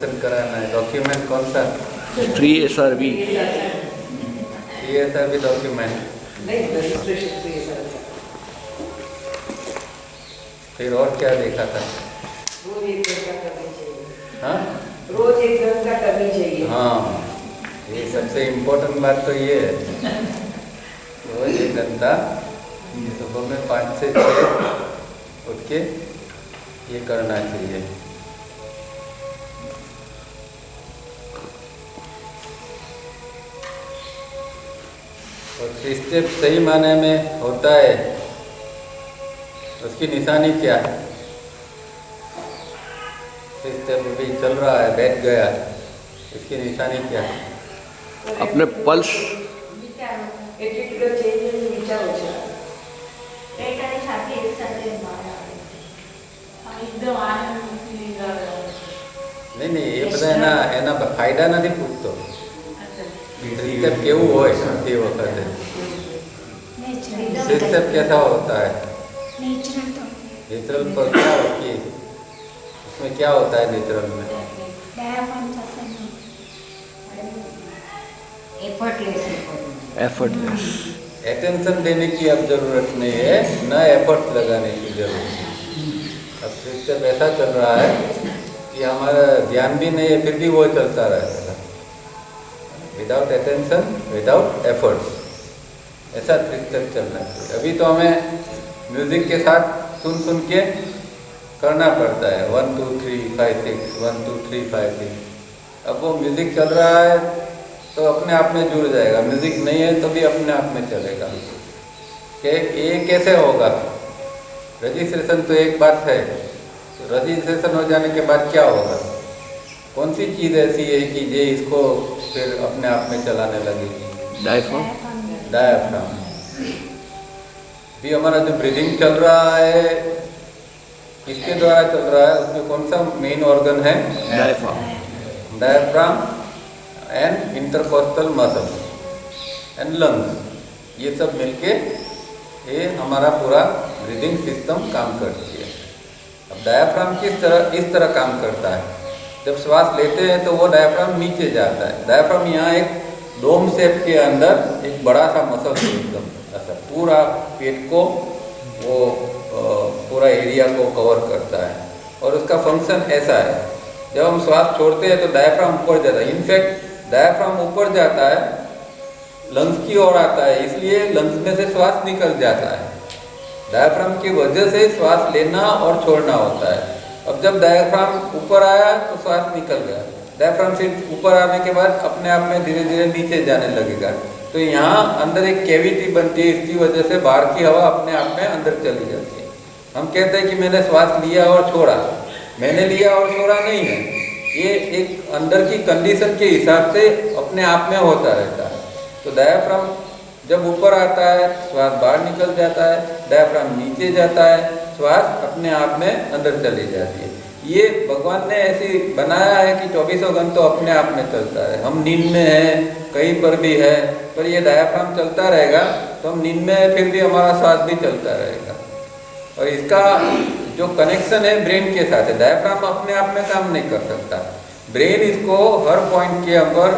कराना है। डॉक्यूमेंट कौन सा? 3SRB। 3SRB document. फिर और क्या देखा था? रोज एक घंटा करनी चाहिए। हाँ, रोज एक घंटा करनी चाहिए। हाँ, ये सबसे इम्पोर्टेंट बात तो ये है। रोज 1 घंटा सुबह में 5 से 6 उठ के ये करना चाहिए। और 3 स्टेप सही माने में होता है, उसकी निशानी क्या है? 3 स्टेप भी चल रहा है, बैठ गया, इसकी निशानी क्या है? अपने पल्स नहीं, ये બધા એના ફાયદા નથી પૂછતો। સિસ્ટમ કેવું હોય તે વખતે સિસ્ટમ कैसा होता है? नेचुरल पर क्या होती है? उसमें क्या होता है नेचुरल में? एफर्टलेस। अटेंशन देने की अब जरूरत नहीं है, न एफर्ट लगाने की जरूरत है। अब सिस्टम ऐसा चल रहा है कि हमारा ध्यान भी नहीं है, फिर भी वो चलता रहता है, विदाउट अटेंशन, विदाउट एफर्ट्स। ऐसा सिस्टम चलना चाहिए। अभी तो हमें म्यूजिक के साथ सुन सुन के करना पड़ता है, 1 2 3 5 6, 1 2 3 5 6। अब वो म्यूजिक चल रहा है तो अपने आप में जुड़ जाएगा, म्यूजिक नहीं है तो भी अपने आप में चलेगा। कि ये कैसे होगा? रजिस्ट्रेशन तो एक बात है, तो रजिस्ट्रेशन हो जाने के बाद क्या होगा? कौन सी चीज़ ऐसी है कि ये इसको फिर अपने आप में चलाने लगेगी? डायफ्राम। भी हमारा जो ब्रीदिंग चल रहा है किसके द्वारा चल रहा है? उसमें कौन सा मेन ऑर्गन है? Diaphragm and intercostal muscles and lungs, ये सब मिलके ये हमारा पूरा ब्रीदिंग सिस्टम काम करती है। अब डायफ्राम इस तरह काम करता है। जब श्वास लेते हैं तो वो डायफ्राम नीचे जाता है। डायफ्राम यहाँ एक डोम शेप के अंदर एक बड़ा सा मसल सिस्टम, ऐसा पूरा पेट को, वो पूरा एरिया को कवर करता है। और उसका फंक्शन ऐसा है, जब हम श्वास छोड़ते हैं तो डायफ्राम ऊपर जाता है। इनफैक्ट डायफ्राम ऊपर जाता है, लंग्स की ओर आता है, इसलिए लंग्स में से श्वास निकल जाता है। डायफ्राम की वजह से श्वास लेना और छोड़ना होता है। अब जब डायफ्राम ऊपर आया तो श्वास निकल गया। डायफ्राम से ऊपर आने के बाद अपने आप में धीरे धीरे नीचे जाने लगेगा। तो यहाँ अंदर एक कैविटी बनती है, इसकी वजह से बाहर की हवा अपने आप में अंदर चली जाती है। हम कहते हैं कि मैंने श्वास लिया और छोड़ा, मैंने लिया और छोड़ा नहीं है। ये एक अंदर की कंडीशन के हिसाब से अपने आप में होता रहता है। तो डायफ्राम जब ऊपर आता है श्वास बाहर निकल जाता है, डायफ्राम नीचे जाता है, श्वास अपने आप में अंदर चली जाती है। ये भगवान ने ऐसी बनाया है कि 24 घंटों अपने आप में चलता है। हम नींद में हैं, कहीं पर भी है, पर ये डायफ्राम चलता रहेगा तो हम नींद में है, फिर भी हमारा श्वास भी चलता रहेगा। और इसका जो कनेक्शन है ब्रेन के साथ है। डायफ्राम अपने आप में काम नहीं कर सकता, ब्रेन इसको हर पॉइंट के ऊपर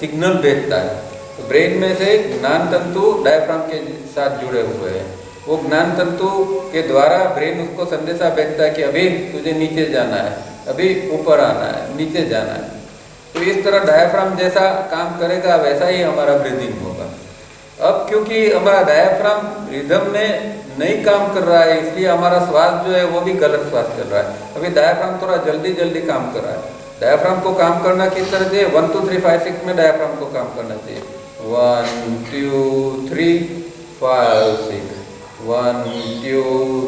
सिग्नल भेजता है। तो ब्रेन में से ज्ञान तंतु डायफ्राम के साथ जुड़े हुए हैं। वो ज्ञान तंतु के द्वारा ब्रेन उसको संदेशा भेजता है कि अभी तुझे नीचे जाना है, अभी ऊपर आना है, नीचे जाना है। तो इस तरह डायफ्राम जैसा काम करेगा वैसा ही हमारा ब्रीदिंग होगा। अब क्योंकि हमारा डायफ्राम रिदम में नहीं काम कर रहा है, इसलिए हमारा श्वास जो है वो भी गलत श्वास चल रहा है। अभी डायफ्राम थोड़ा जल्दी जल्दी काम कर रहा है। डायफ्राम को काम करना किस तरह से? 1 2 3 5 6 में डायफ्राम को काम करना चाहिए। 1 2 3 5 6, 1 2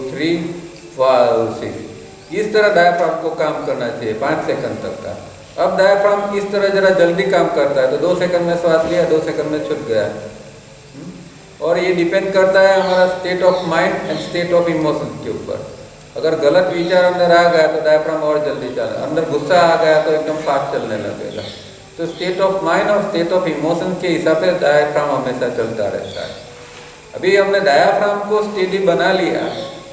3 5 6, इस तरह डायफ्राम को काम करना चाहिए 5 सेकंड तक का। अब डायफ्राम इस तरह जरा जल्दी काम करता है तो 2 सेकंड में श्वास लिया, 2 सेकंड में छूट गया। और ये डिपेंड करता है हमारा state of mind and state of emotion के ऊपर। अगर गलत विचार अंदर आ गया तो डायफ्राम और जल्दी चला, अंदर गुस्सा आ गया तो एकदम फास्ट चलने लगेगा। तो स्टेट ऑफ माइंड और स्टेट ऑफ इमोशन के हिसाब से डायफ्राम हमेशा चलता रहता है। अभी हमने डायफ्राम को स्टेडी बना लिया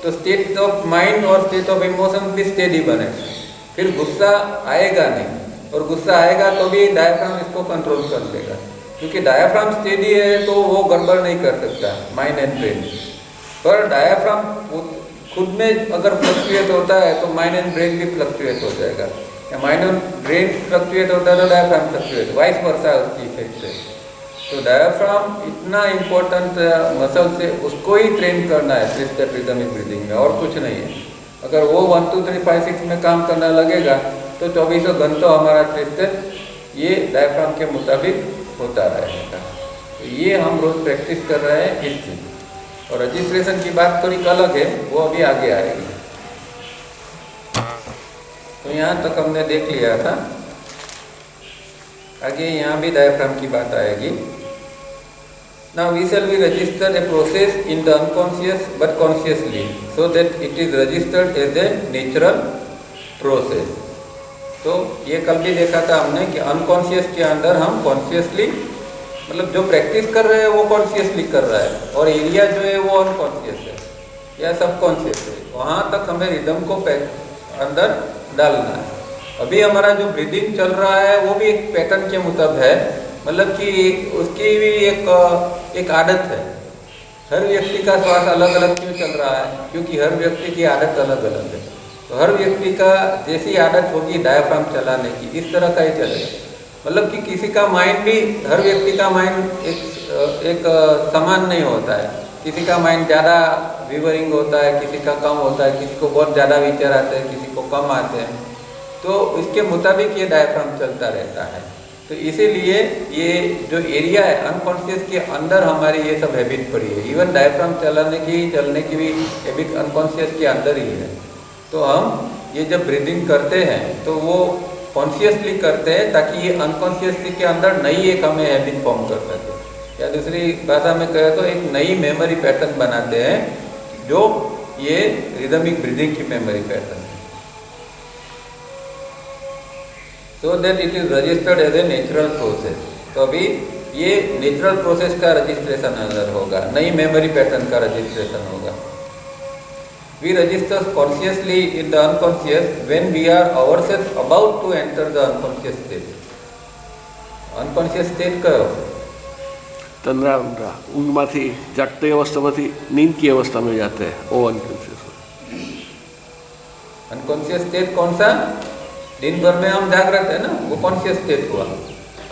तो स्टेट ऑफ माइंड और स्टेट ऑफ इमोशन भी स्टेडी बनेगा, फिर गुस्सा आएगा नहीं। और गुस्सा आएगा तो भी डायफ्राम इसको कंट्रोल कर लेगा, क्योंकि डायफ्राम स्टेडी है तो वो गड़बड़ नहीं कर सकता माइंड एंड ब्रेन। पर डायफ्राम खुद में अगर फ्लक्चुएट होता है तो माइंड एंड ब्रेन भी फ्लक्चुएट हो जाएगा, या माइंड एंड ब्रेन फ्लक्चुएट होता है तो डायफ्राम फ्लक्चुएट, वाइस वर्सा उसकी इफेक्ट है। तो डायफ्राम इतना इम्पोर्टेंट मसल से उसको ही ट्रेन करना है 3 स्टेप रिदमिक ब्रीदिंग में, और कुछ नहीं है। अगर वो 1 2 3 5 6 में काम करना लगेगा तो 24 घंटों हमारा 3 स्टेप ये डायफ्राम के मुताबिक होता रहेगा। तो ये हम रोज प्रैक्टिस कर रहे हैं इसकी। और रजिस्ट्रेशन की बात थोड़ी अलग है, वो अभी आगे आएगी। तो यहाँ तक हमने देख लिया था, आगे यहाँ भी डायफ्राम की बात आएगी। Now we shall be register a process in the unconscious but consciously, so that it is registered as a natural process. तो ये कल भी देखा था हमने कि अनकॉन्शियस के अंदर हम कॉन्शियसली, मतलब जो प्रैक्टिस कर रहे हैं वो कॉन्शियसली कर रहा है, और एरिया जो है वो अनकॉन्शियस है या सबकॉन्शियस है, वहाँ तक हमें रिदम को अंदर डालना है। अभी हमारा जो ब्रीदिंग चल रहा है वो भी एक पैटर्न के मुताबिक है, मतलब कि उसकी भी एक आदत है। हर व्यक्ति का श्वास अलग अलग क्यों चल रहा है, क्योंकि हर व्यक्ति की आदत अलग अलग है। तो हर व्यक्ति का जैसी आदत होगी डायफ्राम चलाने की, इस तरह का ही चलेगा। मतलब कि किसी का माइंड भी, हर व्यक्ति का माइंड एक समान नहीं होता है। किसी का माइंड ज़्यादा विवरिंग होता है, किसी का कम होता है, किसी को बहुत ज़्यादा विचार आते हैं, किसी को कम आते हैं। तो इसके मुताबिक ये डायफ्राम चलता रहता है। तो इसीलिए ये जो एरिया है अनकॉन्शियस के अंदर हमारी ये सब हैबिट पड़ी है। इवन डायफ्राम चलने की भी हैबिट अनकॉन्शियस के अंदर ही है। तो हम ये जब ब्रीदिंग करते हैं तो वो कॉन्शियसली करते हैं ताकि ये अनकॉन्शियसली के अंदर नई एक हमें हैबिट फॉर्म कर सके, या दूसरी भाषा में कहे तो एक नई मेमोरी पैटर्न बनाते हैं, जो ये रिदमिक ब्रीदिंग की मेमोरी पैटर्न है। So that it is registered as a natural process. तो अभी ये नेचुरल प्रोसेस का रजिस्ट्रेशन अंदर होगा, नई मेमोरी पैटर्न का रजिस्ट्रेशन होगा। We register consciously in the unconscious when we are ourselves about to enter the unconscious state. Unconscious state કયો? तंद्रा ઊંઘમાંથી જાગતી અવસ્થામાંથી નીંદ की अवस्था में जाते हैं, वो अनकॉन्शियस। अनकॉन्शियस स्टेट कौन सा? दिन भर में हम जागृत है ना, वो कॉन्शियस स्टेट हुआ।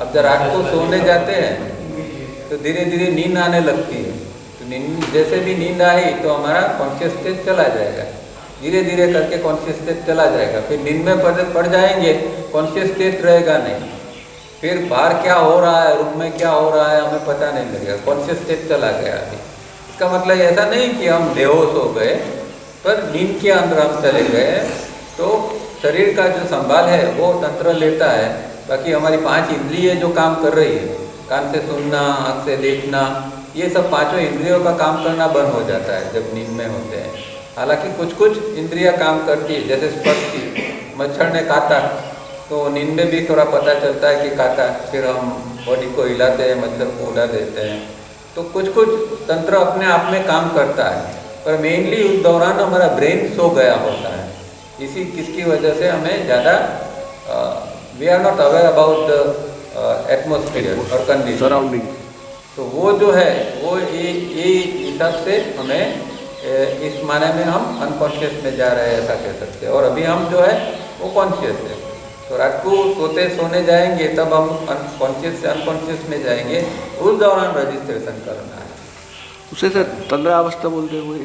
अब जब रात को सोने जाते हैं तो धीरे धीरे नींद आने लगती है। तो नींद जैसे भी नींद आई तो हमारा कॉन्शियस स्टेट चला जाएगा, धीरे धीरे करके कॉन्शियस स्टेट चला जाएगा। फिर नींद में पड़ जाएंगे, कॉन्शियस स्टेट रहेगा नहीं। फिर बाहर क्या हो रहा है, रूम में क्या हो रहा है, हमें पता नहीं लगेगा, कॉन्शियस स्टेट चला गया अभी। इसका मतलब ऐसा नहीं कि हम बेहोश हो गए, पर नींद के अंदर हम चले गए। तो शरीर का जो संभाल है वो तंत्र लेता है, बाकी हमारी 5 इंद्रिय जो काम कर रही है, कान से सुनना, आँख से देखना, ये सब 5 इंद्रियों का काम करना बंद हो जाता है जब नींद में होते हैं। हालांकि कुछ कुछ इंद्रियां काम करती है, जैसे स्पर्श की, मच्छर ने काटा तो नींद में भी थोड़ा पता चलता है कि काटा, फिर हम बॉडी को हिलाते हैं, मच्छर को उड़ा देते हैं। तो कुछ कुछ तंत्र अपने आप में काम करता है, पर मेनली उस दौरान हमारा ब्रेन सो गया होता है। किसकी वजह से हमें ज़्यादा we are not aware about the atmosphere और कंडीशन सराउंडिंग। तो वो जो है वो ये हिसाब से हमें इस माने में हम अनकॉन्शियस में जा रहे हैं, ऐसा कह सकते हैं। और अभी हम जो है वो कॉन्शियस है। तो रात को सोने जाएंगे तब हम कॉन्शियस से अनकॉन्शियस में जाएंगे, उस दौरान रजिस्ट्रेशन करना है। उसे सर तंद्रा अवस्था बोलते हुए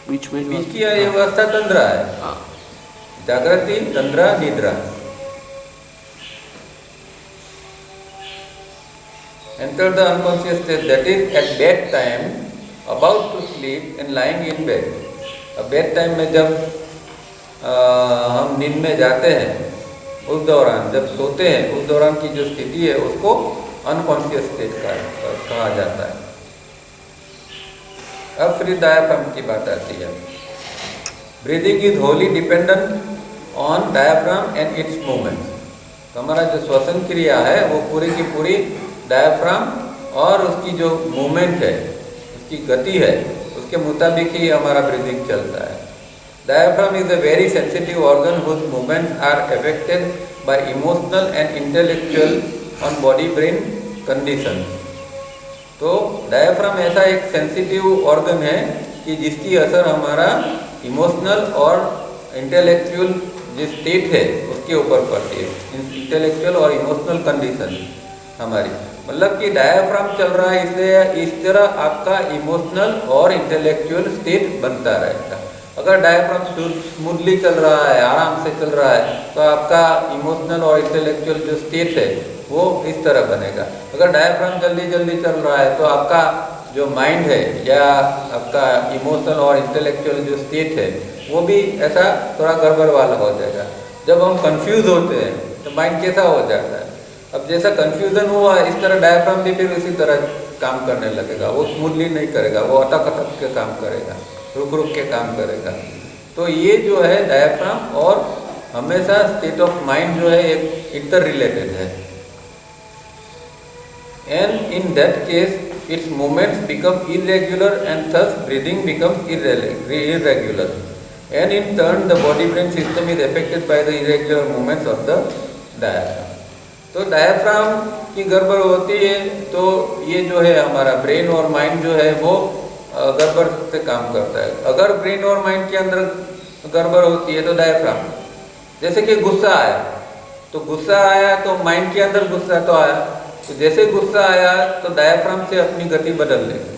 बीच में बीच की ये अवस्था तंद्रा है। हाँ, जागृति, तंद्रा, निद्रा। Enter the unconscious state, that is at bed time, about to sleep and lying in bed. अब बेड टाइम में जब हम नींद में जाते हैं, उस दौरान जब सोते हैं, उस दौरान की जो स्थिति है उसको अनकॉन्शियस स्टेट कहा जाता है। अब फिर डायफ्राम की बात आती है। Breathing is Holi dependent on diaphragm and it's movement. तो हमारा जो श्वसन क्रिया है वो पूरी की पूरी डायफ्राम और उसकी जो मूवमेंट है, उसकी गति है, उसके मुताबिक ही हमारा ब्रीदिंग चलता है। Diaphragm is a very sensitive organ whose movements are affected by emotional and intellectual on body brain condition. तो डायफ्राम ऐसा एक सेंसिटिव ऑर्गन है कि जिसकी असर हमारा इमोशनल और इंटेलेक्चुअल जो स्टेट है उसके ऊपर पड़ती है, इंटेलेक्चुअल और इमोशनल कंडीशन हमारी। मतलब कि डायफ्राम चल रहा है इसलिए इस तरह आपका इमोशनल और इंटेलेक्चुअल स्टेट बनता रहेगा। अगर डायफ्राम स्मूथली चल रहा है, आराम से चल रहा है, तो आपका इमोशनल और इंटेलेक्चुअल जो स्टेट है वो इस तरह बनेगा। अगर डायफ्राम जल्दी जल्दी चल रहा है तो आपका जो माइंड है या आपका इमोशनल और इंटेलेक्चुअल जो स्टेट है वो भी ऐसा थोड़ा गड़बड़ वाला हो जाएगा। जब हम कंफ्यूज होते हैं तो माइंड कैसा हो जाता है। अब जैसा कंफ्यूजन हुआ इस तरह डायफ्राम भी फिर उसी तरह काम करने लगेगा, वो स्मूथली नहीं करेगा, वो अटक अटक के काम करेगा, रुक रुक के काम करेगा। तो ये जो है डायफ्राम और हमेशा स्टेट ऑफ माइंड जो है एक इंटर रिलेटेड है। And in that case its movements become irregular and thus breathing becomes irregular, and in turn the body brain system is affected by the irregular movements of the diaphragm. तो diaphragm की गड़बड़ होती है तो ये जो है हमारा ब्रेन और माइंड जो है वो गड़बड़ से काम करता है। अगर ब्रेन और माइंड के अंदर गड़बड़ होती है तो डायफ्राम, जैसे कि गुस्सा आया तो गुस्सा आया तो माइंड के अंदर गुस्सा तो आया, तो जैसे गुस्सा आया तो डायफ्राम से अपनी गति बदल लेगी,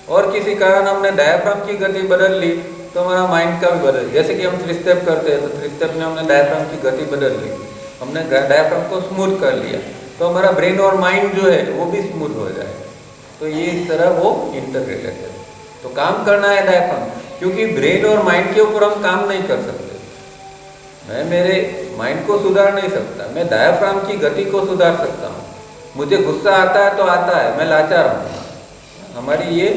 और किसी कारण हमने डायफ्राम की गति बदल ली तो हमारा माइंड का भी बदल। जैसे कि हम 3 स्टेप करते हैं तो 3 स्टेप में हमने डायफ्राम की गति बदल ली, हमने डायफ्राम को स्मूथ कर लिया, तो हमारा ब्रेन और माइंड जो है वो भी स्मूथ हो जाए। तो ये इस तरह वो इंटर रिलेटेड है। तो काम करना है डायफ्राम, क्योंकि ब्रेन और माइंड के ऊपर हम काम नहीं कर सकते। मैं मेरे माइंड को सुधार नहीं सकता, मैं डायफ्राम की गति को सुधार सकता हूँ। मुझे गुस्सा आता है तो आता है, मैं लाचार हूँ। हमारी ये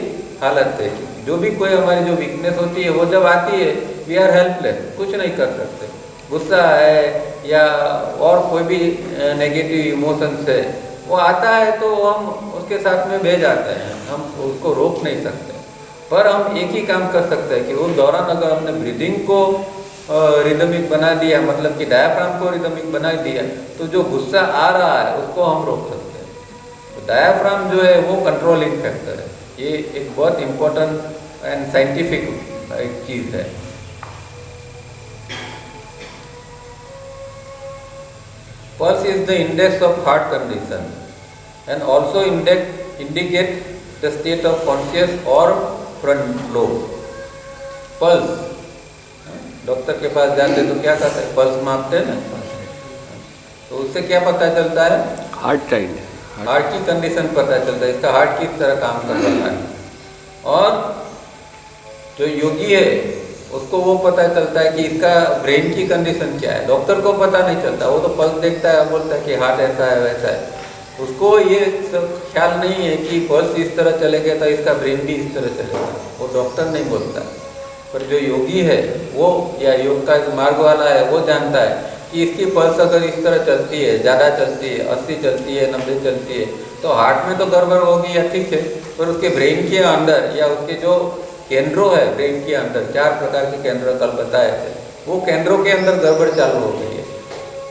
हालत है, जो भी कोई हमारी जो वीकनेस होती है वो जब आती है वी आर हेल्पलेस, कुछ नहीं कर सकते। गुस्सा है या और कोई भी नेगेटिव इमोशंस है वो आता है तो हम उसके साथ में बह जाते हैं, हम उसको रोक नहीं सकते। पर हम एक ही काम कर सकते हैं कि उस दौरान अगर हमने ब्रीदिंग को रिदमिक बना दिया, मतलब कि डायफ्राम को रिदमिक बना दिया, तो जो गुस्सा आ रहा है उसको हम रोक सकते हैं। तो डायफ्राम जो है वो कंट्रोलिंग फैक्टर है। ये एक बहुत इम्पोर्टेंट एंड साइंटिफिक चीज़ है। Pulse is the index of heart condition and also indicate the state of conscious or front lobe. Pulse, doctor के पास जाते तो क्या करते हैं, पल्स मापते हैं ना, तो उससे क्या पता चलता है, हार्ट टाइम, हार्ट की कंडीशन पता चलता है, इसका हार्ट किस तरह काम कर रहा है। और जो योगी है उसको वो पता चलता है कि इसका ब्रेन की कंडीशन क्या है। डॉक्टर को पता नहीं चलता, वो तो पल्स देखता है, बोलता है कि हार्ट ऐसा है वैसा है। उसको ये सब ख्याल नहीं है कि पल्स इस तरह चलेगा तो इसका ब्रेन भी इस तरह चलेगा, वो डॉक्टर नहीं बोलता। पर जो योगी है वो या योग का जो मार्ग वाला है वो जानता है कि इसकी पल्स अगर इस तरह चलती है, ज़्यादा चलती है, 80 चलती है, 90 चलती है, तो हार्ट में तो गड़बड़ होगी या ठीक है, पर उसके ब्रेन के अंदर या उसके जो केंद्रों है ब्रेन के अंदर, 4 प्रकार के केंद्र कल बताए थे, वो केंद्रों के अंदर गड़बड़ चालू हो गई है।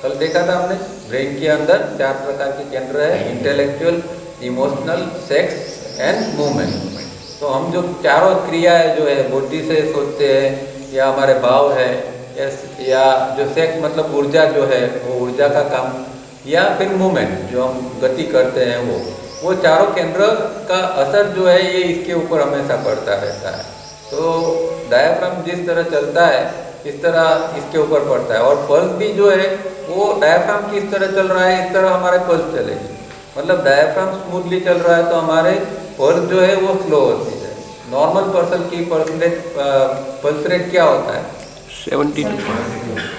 कल देखा था हमने, ब्रेन के अंदर 4 प्रकार के केंद्र है, intellectual, emotional, sex and movement. तो हम जो चारों क्रियाएं जो है बुद्धि से सोचते हैं या हमारे भाव है या जो सेक्स मतलब ऊर्जा जो है वो ऊर्जा का काम, या फिर मूवमेंट जो हम गति करते हैं वो चारों केंद्र का असर जो है ये इसके ऊपर हमेशा पड़ता रहता है। तो डायफ्राम जिस तरह चलता है इस तरह इसके ऊपर पड़ता है, और पल्स भी जो है वो डायफ्राम किस तरह चल रहा है इस तरह हमारे पल्स चलेगी। मतलब डायफ्राम स्मूथली चल रहा है तो हमारे पल्स जो है वो स्लो होती है। नॉर्मल पर्सन की पल्स रेट क्या होता है,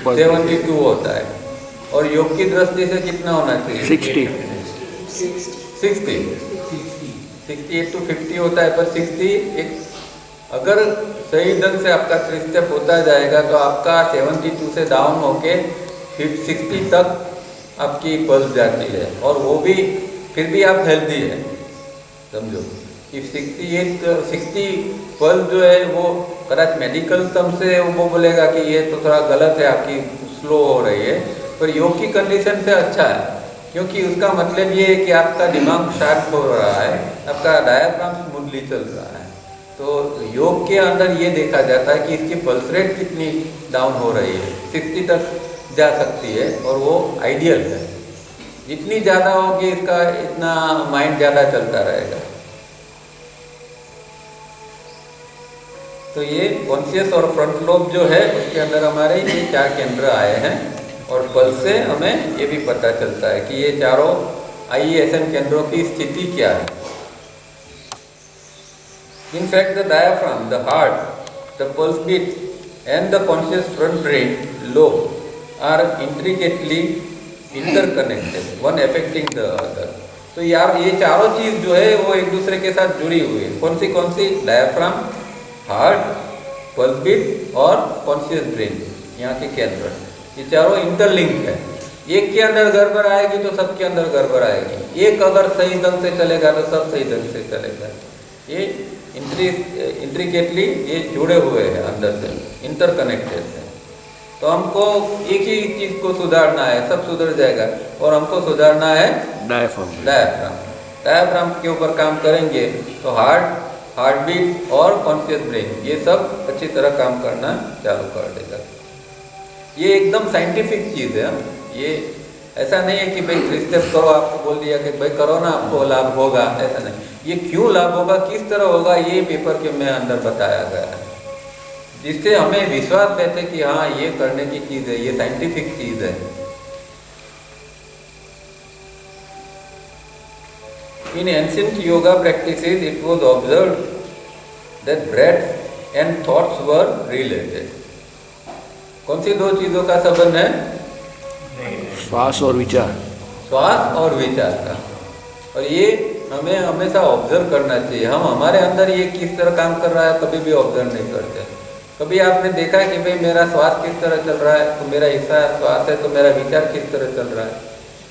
72 होता है, और योग की दृष्टि से कितना होना चाहिए, 68 to 50 होता है। पर 60 एक अगर सही ढंग से आपका 3 स्टेप होता जाएगा तो आपका 72 से डाउन होके फिर 60 तक आपकी पल्स जाती है, और वो भी फिर भी आप हेल्दी है, समझो कि 60 पल्स जो है वो कदाच मेडिकल टर्म से वो बोलेगा कि ये तो थोड़ा गलत है, आपकी स्लो हो रही है, पर योग की कंडीशन से अच्छा है, क्योंकि उसका मतलब ये है कि आपका दिमाग शार्प हो रहा है, आपका डायफ्राम स्मूथली चल रहा है। तो योग के अंदर ये देखा जाता है कि इसकी पल्स रेट कितनी डाउन हो रही है, 60 तक जा सकती है और वो आइडियल है। जितनी ज़्यादा होगी इसका इतना माइंड ज़्यादा चलता रहेगा। तो ये कॉन्शियस और फ्रंट लोब जो है उसके अंदर हमारे ये 4 केंद्र आए हैं और पल्स से हमें ये भी पता चलता है कि ये चारों IESM केंद्रों की स्थिति क्या है। In fact, the diaphragm, the heart, the pulse beat and the conscious front brain lobe are intricately interconnected, one affecting the other. तो यार ये चारों चीज़ जो है वो एक दूसरे के साथ जुड़ी हुई है। कौन सी? डायफ्राम, हार्ट, पल्स बीट और कॉन्शियस ब्रेन, यहाँ के केंद्र, ये चारों इंटरलिंक है। एक के अंदर गड़बड़ आएगी तो सबके अंदर गड़बड़ आएगी। एक अगर सही ढंग से चलेगा तो सब सही ढंग से चलेगा। ये इंट्रिकेटली ये जुड़े हुए हैं, अंदर से इंटरकनेक्टेड है। तो हमको एक ही चीज़ को सुधारना है, सब सुधर जाएगा। और हमको सुधारना है डायफ्राम के ऊपर काम करेंगे तो हार्ट बीट और कॉन्शियस ब्रेन ये सब अच्छी तरह काम करना चालू कर देगा। ये एकदम साइंटिफिक चीज़ है। ये ऐसा नहीं है कि भाई 3 स्टेप करो, आपको बोल दिया कि भाई करो ना आपको लाभ होगा, ऐसा नहीं। ये क्यों लाभ होगा, किस तरह होगा, ये पेपर के में अंदर बताया गया है, जिससे हमें विश्वास रहते कि हाँ ये करने की चीज़ है, ये साइंटिफिक चीज़ है। In ancient yoga practices, it was observed that breath and thoughts were related. कौन सी 2 चीज़ों का संबंध है? श्वास और विचार, श्वास और विचार का। और ये हमें हमेशा ऑब्जर्व करना चाहिए। हम हमारे अंदर ये किस तरह काम कर रहा है कभी भी ऑब्जर्व नहीं करते। कभी आपने देखा है कि भाई मेरा श्वास किस तरह चल रहा है, तो मेरा हिस्सा श्वास है, तो मेरा विचार किस तरह चल रहा है,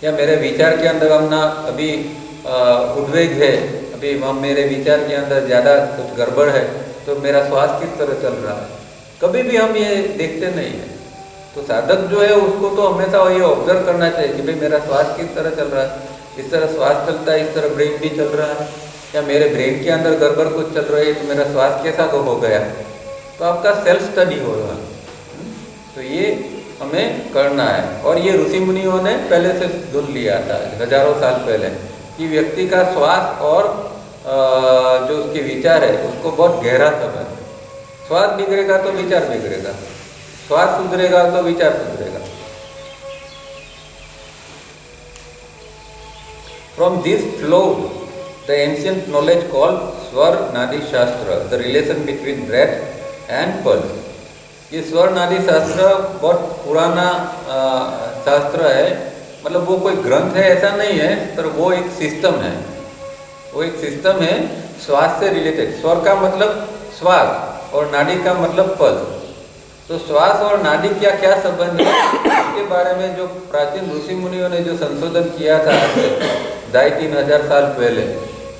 या मेरे विचार के अंदर हम ना अभी उद्वेग है, अभी हम मेरे विचार के अंदर ज़्यादा कुछ गड़बड़ है, तो मेरा श्वास किस तरह चल रहा है, कभी भी हम ये देखते नहीं हैं। तो साधक जो है उसको तो हमेशा ये ऑब्जर्व करना चाहिए कि भाई मेरा श्वास किस तरह चल रहा है, इस तरह श्वास चलता है, इस तरह ब्रेन भी चल रहा है, या मेरे ब्रेन के अंदर गड़बड़ कुछ चल रही है तो मेरा श्वास कैसा हो गया। तो आपका सेल्फ स्टडी होगा। तो ये हमें करना है। और ये ऋषि मुनियों ने पहले से धुन लिया था हजारों साल पहले कि व्यक्ति का श्वास और जो उसके विचार है उसको बहुत गहरा संबंध। श्वास बिगड़ेगा तो विचार बिगड़ेगा, श्वास सुधरेगा तो विचार सुधरेगा। From this flowed the ancient knowledge called स्वर नादी शास्त्र, the relation between breath and pulse. ये स्वर नादी शास्त्र बहुत पुराना शास्त्र है, मतलब वो कोई ग्रंथ है ऐसा नहीं है, पर वो एक सिस्टम है। वो एक सिस्टम है श्वास से रिलेटेड। स्वर का मतलब श्वास और नाड़ी का मतलब पल्स। तो श्वास और नाड़ी क्या क्या संबंध है, इसके बारे में जो प्राचीन ऋषि मुनियों ने जो संशोधन किया था 2500 साल पहले,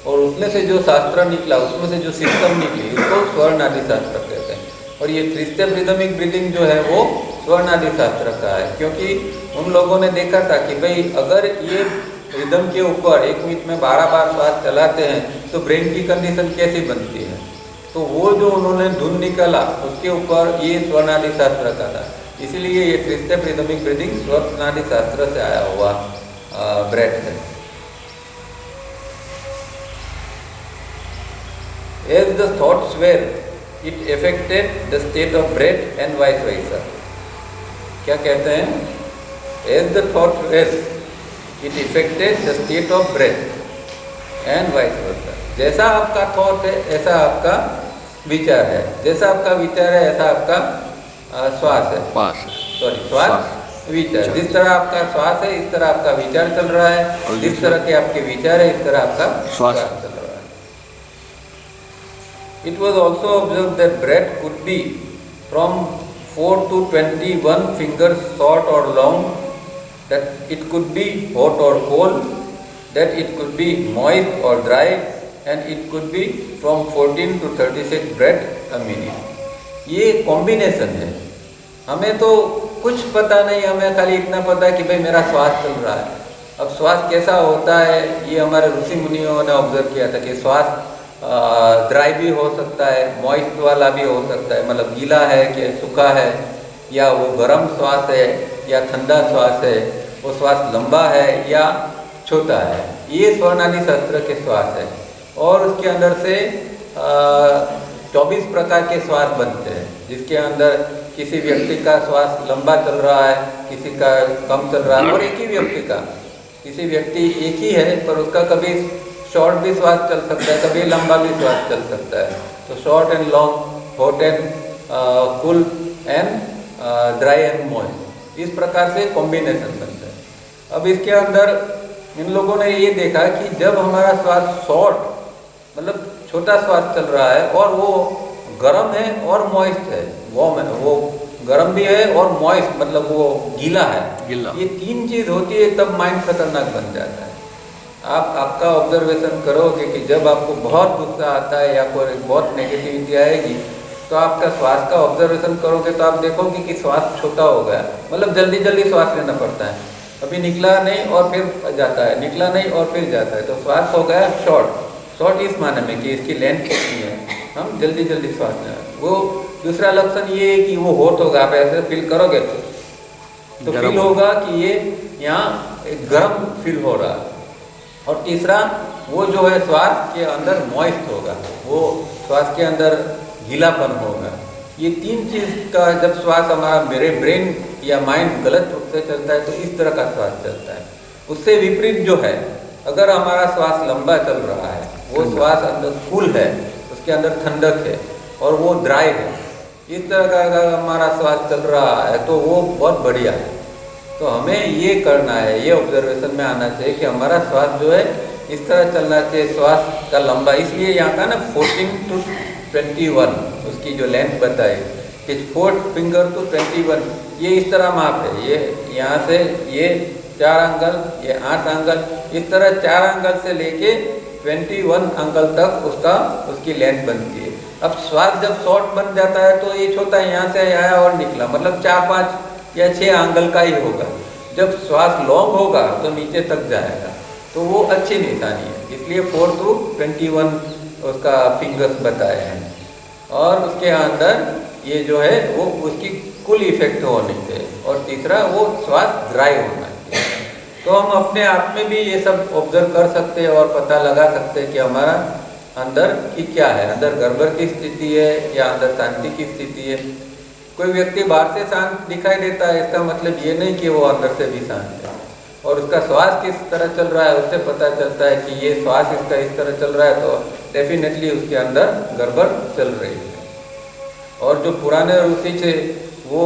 और उसमें से जो शास्त्र निकला, उसमें से जो सिस्टम निकली, उसको स्वर्ण नाड़ी शास्त्र कहते हैं। और ये 3 स्टेप रिदमिक ब्रीदिंग जो है वो स्वर्ण नाड़ी शास्त्र का है, क्योंकि उन लोगों ने देखा था कि भाई अगर ये रिदम के ऊपर 1 मिनट में 12 बार श्वास चलाते हैं तो ब्रेन की कंडीशन कैसी बनती है। तो वो जो उन्होंने धुन निकाला उसके ऊपर ये स्वर्ण नाड़ी शास्त्र का था। इसीलिए ये 3 स्टेप रिदमिक ब्रीदिंग स्वर्ण नाड़ी शास्त्र से आया हुआ ब्रेथ है। As the thoughts were, it affected the state of breath and vice versa. क्या कहते हैं? As the thoughts were, it affected the state of breath and vice versa. जैसा आपका थॉट है ऐसा आपका विचार है, जैसा आपका विचार है ऐसा आपका श्वास है, श्वास विचार। जिस तरह आपका श्वास है इस तरह आपका विचार चल रहा है, जिस तरह के आपके विचार है इस तरह आपका श्वास चल रहा है। It was also observed that breath could be from 4 to 21 fingers short or long, that it could be hot or cold, that it could be moist or dry, and it could be from 14 to 36 breath a minute. ये combination है। हमें तो कुछ पता नहीं, हमें खाली इतना पता है कि भाई मेरा श्वास चल रहा है। अब श्वास कैसा होता है ये हमारे ऋषि मुनियों ने ऑब्जर्व किया था कि श्वास ड्राई भी हो सकता है, मॉइस्ट वाला भी हो सकता है, मतलब गीला है कि सूखा है, या वो गर्म श्वास है या ठंडा श्वास है, वो श्वास लंबा है या छोटा है। ये स्वर्णादि शास्त्र के श्वास है। और उसके अंदर से 24 प्रकार के श्वास बनते हैं, जिसके अंदर किसी व्यक्ति का श्वास लंबा चल रहा है, किसी का कम चल रहा है, और एक ही व्यक्ति का, किसी व्यक्ति एक ही है पर उसका कभी शॉर्ट भी श्वास चल सकता है, कभी लंबा भी श्वास चल सकता है। तो short and long, hot and cool and dry and moist, इस प्रकार से कॉम्बिनेशन बनता है। अब इसके अंदर इन लोगों ने ये देखा कि जब हमारा श्वास शॉर्ट मतलब छोटा श्वास चल रहा है और वो गर्म है और मॉइस्ट है, वार्म है, वो गर्म भी है और मॉइस्ट मतलब वो गीला है, ये तीन चीज़ होती है, तब माइंड खतरनाक बन जाता है। आपका ऑब्जर्वेशन करोगे कि जब आपको बहुत गुस्सा आता है या कोई बहुत नेगेटिविटी आएगी तो आपका श्वास का ऑब्जर्वेशन करोगे तो आप देखोगे कि श्वास छोटा हो गया, मतलब जल्दी जल्दी श्वास लेना पड़ता है, अभी निकला नहीं और फिर जाता है, निकला नहीं और फिर जाता है, तो श्वास हो गया शॉर्ट। शॉर्ट इस माने में कि इसकी लेंथ कितनी है, हम जल्दी जल्दी श्वास लें। वो दूसरा लक्षण ये है कि वो हॉट होगा, आप ऐसे फील करोगे तो फील होगा कि ये यहाँ एक गर्म फील हो रहा है। और तीसरा वो जो है श्वास के अंदर मॉइस्ट होगा, वो श्वास के अंदर गीलापन होगा। ये तीन चीज़ का जब श्वास हमारा मेरे ब्रेन या माइंड गलत रूप से चलता है तो इस तरह का श्वास चलता है। उससे विपरीत जो है, अगर हमारा श्वास लंबा चल रहा है, वो श्वास अंदर कूल है, उसके अंदर ठंडक है और वो ड्राई है, इस तरह का अगर हमारा श्वास चल रहा है तो वो बहुत बढ़िया है। तो हमें ये करना है, ये ऑब्जर्वेशन में आना चाहिए कि हमारा श्वास जो है इस तरह चलना चाहिए, श्वास का लंबा। इसलिए यहाँ का ना 14 to 21 उसकी जो लेंथ बताई कि 4 फिंगर to 21, ये इस तरह माप है। ये यहाँ से ये 4 अंगल, ये 8 अंगल, इस तरह 4 अंगल से लेके 21 अंगल तक उसकी लेंथ बनती है। अब श्वास जब शॉर्ट बन जाता है तो ये छोटा यहाँ से आया और निकला, मतलब 4, 5 या 6 अंगल का ही होगा। जब श्वास लॉन्ग होगा तो नीचे तक जाएगा, तो वो अच्छी निशानी है। इसलिए 4 to 21 उसका फिंगर्स बताए हैं। और उसके अंदर ये जो है वो उसकी कुल इफेक्ट होनी चाहिए। और तीसरा वो श्वास ड्राई होना चाहिए। तो हम अपने आप में भी ये सब ऑब्जर्व कर सकते हैं और पता लगा सकते हैं कि हमारा अंदर की क्या है, अंदर गड़बड़ की स्थिति है या अंदर शांति की स्थिति है। कोई व्यक्ति बाहर से शांत दिखाई देता है, इसका मतलब ये नहीं कि वो अंदर से भी शांत है। और उसका श्वास किस तरह चल रहा है उससे पता चलता है कि ये श्वास इसका इस तरह चल रहा है तो डेफिनेटली उसके अंदर गड़बड़ चल रही है। और जो पुराने ऋषि थे वो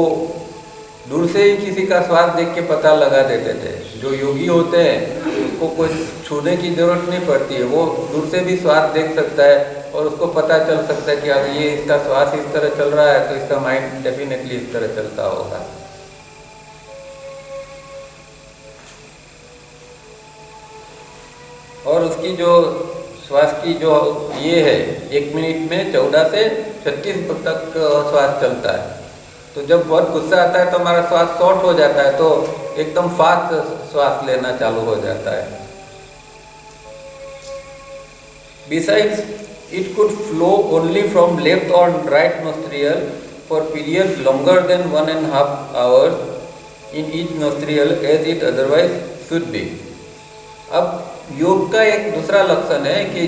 दूर से ही किसी का श्वास देख के पता लगा देते थे। जो योगी होते हैं उसको कोई छूने की जरूरत नहीं पड़ती है, वो दूर से भी श्वास देख सकता है और उसको पता चल सकता है कि अगर ये इसका श्वास इस तरह चल रहा है तो इसका माइंड डेफिनेटली इस तरह चलता होगा। और उसकी जो श्वास की जो ये है 1 मिनट में 14 से 36 तक श्वास चलता है। तो जब बहुत गुस्सा आता है तो हमारा श्वास शॉर्ट हो जाता है, तो एकदम फास्ट श्वास लेना चालू हो जाता है। Besides, it could flow only from left or right nostril for periods longer than 1.5 hours in each nostril as it otherwise should be. अब योग का एक दूसरा लक्षण है कि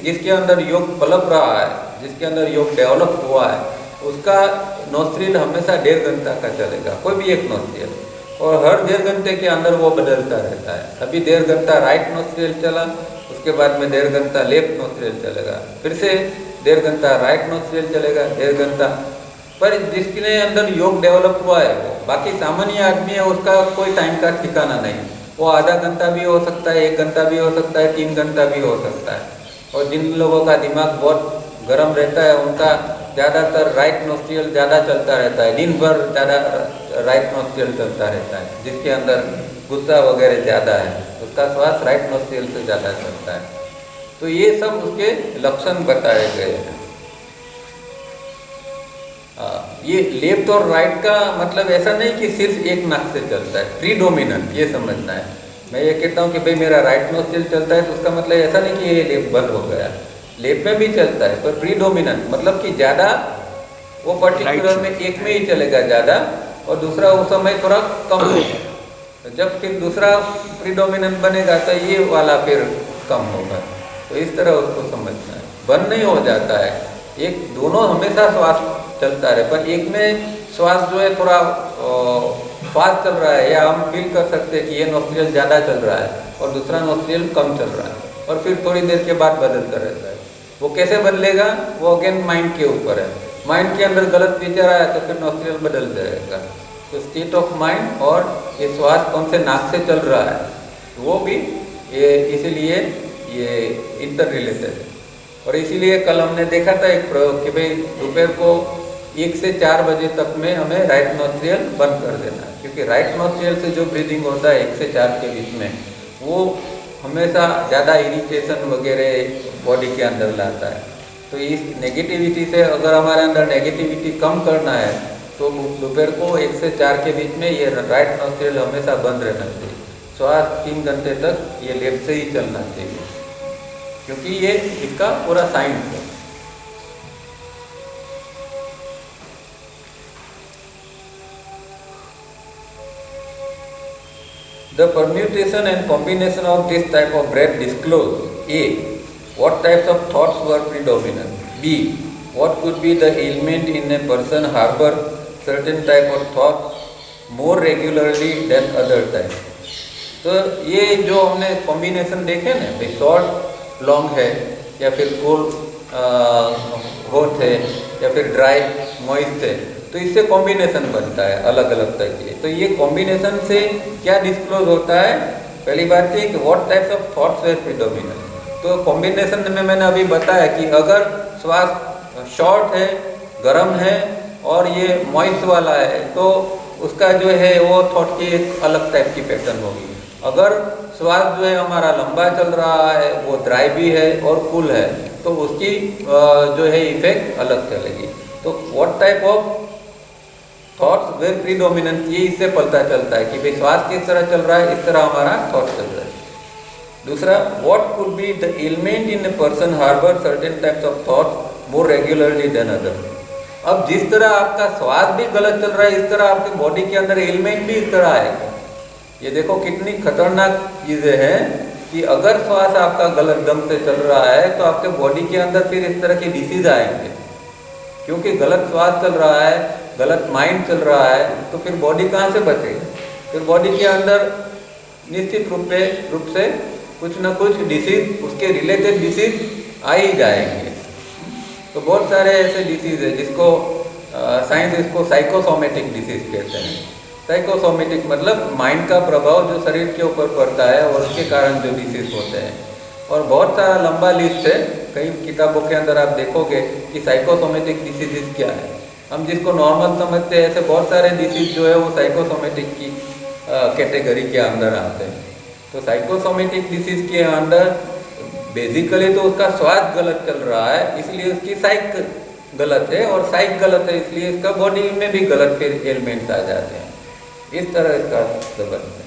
जिसके अंदर योग पलप रहा है, जिसके अंदर योग डेवलप हुआ है, उसका नोस्ट्रिल हमेशा 1.5 घंटा का चलेगा, कोई भी एक नोस्ट्रिल, और हर 1.5 घंटे के अंदर वो बदलता रहता है। अभी 1.5 घंटा राइट नोस्ट्रिल चला, उसके बाद में 1.5 घंटा लेफ्ट नोस्ट्रिल चलेगा, फिर से 1.5 घंटा राइट नोस्ट्रिल चलेगा, 1.5 घंटा। पर जिसके अंदर योग डेवलप हुआ है वो, बाकी सामान्य आदमी है उसका कोई टाइम का ठिकाना नहीं, वो आधा घंटा भी हो सकता है, 1 घंटा भी हो सकता है, 3 घंटा भी हो सकता है। और जिन लोगों का दिमाग बहुत गर्म रहता है उनका ज़्यादातर राइट नोस्ट्रियल ज़्यादा चलता रहता है, दिन भर ज़्यादा राइट नोस्ट्रियल चलता रहता है। जिसके अंदर गुस्सा वगैरह ज़्यादा है उसका श्वास राइट नोस्ट्रियल से ज़्यादा चलता है। तो ये सब उसके लक्षण बताए गए हैं। ये लेफ्ट और राइट का मतलब ऐसा नहीं कि सिर्फ एक नाक से चलता है, प्रीडोमिनेंट, ये समझना है। मैं ये कहता हूँ कि भाई मेरा राइट नोस्ट्रिल चलता है तो उसका मतलब ऐसा नहीं कि ये लेफ्ट बंद हो गया, लेफ्ट में भी चलता है, पर प्रीडोमिनेंट मतलब कि ज़्यादा वो पर्टिकुलर में एक में ही चलेगा ज़्यादा, और दूसरा उस समय थोड़ा कम होगा। तो जब फिर दूसरा प्रीडोमिनेंट बनेगा तो ये वाला फिर कम होगा। तो इस तरह उसको समझना है, बंद नहीं हो जाता है, एक दोनों हमेशा श्वास चलता रहे, पर एक में श्वास जो है थोड़ा फास्ट चल रहा है, या हम फील कर सकते हैं कि ये नोस्ट्रियल ज़्यादा चल रहा है और दूसरा नोस्ट्रियल कम चल रहा है, और फिर थोड़ी देर के बाद बदलता रहता है। वो कैसे बदलेगा वो अगेन माइंड के ऊपर है, माइंड के अंदर गलत विचार आया तो फिर नोस्ट्रियल बदल जाएगा। तो स्टेट ऑफ माइंड और ये श्वास कौन से नाक से चल रहा है वो भी ये इसीलिए ये इंटर रिलेटेड है। और इसीलिए कल हमने देखा था एक प्रयोग कि भाई दोपहर को 1 से 4 बजे तक में हमें राइट नोस्ट्रियल बंद कर देना है, क्योंकि राइट नोस्ट्रियल से जो ब्रीदिंग होता है 1 से 4 के बीच में, वो हमेशा ज़्यादा इरिटेशन वगैरह बॉडी के अंदर लाता है। तो इस नेगेटिविटी से अगर हमारे अंदर नेगेटिविटी कम करना है तो दोपहर को 1 से 4 के बीच में ये राइट नोस्ट्रियल हमेशा बंद रहना चाहिए। श्वास 3 घंटे तक ये लेफ्ट से ही चलना चाहिए, क्योंकि ये इसका पूरा साइंस है। The permutation and combination of this type of breath disclose: A. What types of thoughts were predominant? B. What could be the ailment in a person harbor certain type of thoughts more regularly than other types? तो ये जो हमने combination देखे ना, भाई short long है, या फिर कोल्ड हॉट है, या फिर ड्राई मॉइस्ट है, तो इससे कॉम्बिनेशन बनता है अलग अलग तरह के। तो ये कॉम्बिनेशन से क्या डिस्क्लोज होता है? पहली बात थी कि what types of thoughts were predominant. तो कॉम्बिनेशन में मैंने अभी बताया कि अगर श्वास शॉर्ट है, गर्म है और ये मॉइस्ट वाला है, तो उसका जो है वो थॉट की एक अलग टाइप की पैटर्न होगी। अगर श्वास जो है हमारा लंबा चल रहा है, वो ड्राई भी है और कूल है, तो उसकी जो है इफेक्ट अलग चलेगी। तो what type of thoughts were predominant, ये इससे पता चलता है कि भाई श्वास किस तरह चल रहा है, इस तरह हमारा थॉट चल रहा है। दूसरा, what could be the element in a person harbour certain types of thoughts more regularly than other. अब जिस तरह आपका श्वास भी गलत चल रहा है, इस तरह आपके बॉडी के अंदर एलिमेंट भी इस तरह आएगा। ये देखो कितनी खतरनाक चीज़ें हैं कि अगर श्वास आपका गलत ढंग से चल रहा है तो आपके बॉडी के अंदर फिर इस तरह के डिसीज आएंगे, क्योंकि गलत श्वास चल रहा है, गलत माइंड चल रहा है, तो फिर बॉडी कहाँ से बचेगी? फिर बॉडी के अंदर निश्चित रूप से कुछ ना कुछ डिसीज, उसके रिलेटेड डिसीज आ ही जाएंगे। तो बहुत सारे ऐसे डिसीज है जिसको साइंस इसको साइकोसोमेटिक डिसीज कहते हैं। साइकोसोमेटिक मतलब माइंड का प्रभाव जो शरीर के ऊपर पड़ता है और उसके कारण जो डिसीज होते हैं। और बहुत सारा लंबा लिस्ट है, कई किताबों के अंदर आप देखोगे कि साइकोसोमेटिक डिसीजेस क्या है। हम जिसको नॉर्मल समझते हैं, ऐसे बहुत सारे डिसीज जो है वो साइकोसोमेटिक की कैटेगरी के अंदर आते हैं। तो साइकोसोमेटिक डिसीज के अंदर बेसिकली तो उसका श्वास गलत चल रहा है, इसलिए उसकी साइक गलत है, और साइक गलत है इसलिए इसका बॉडी में भी गलत फिर एलिमेंट्स आ जाते हैं। इस तरह इसका संबंध है।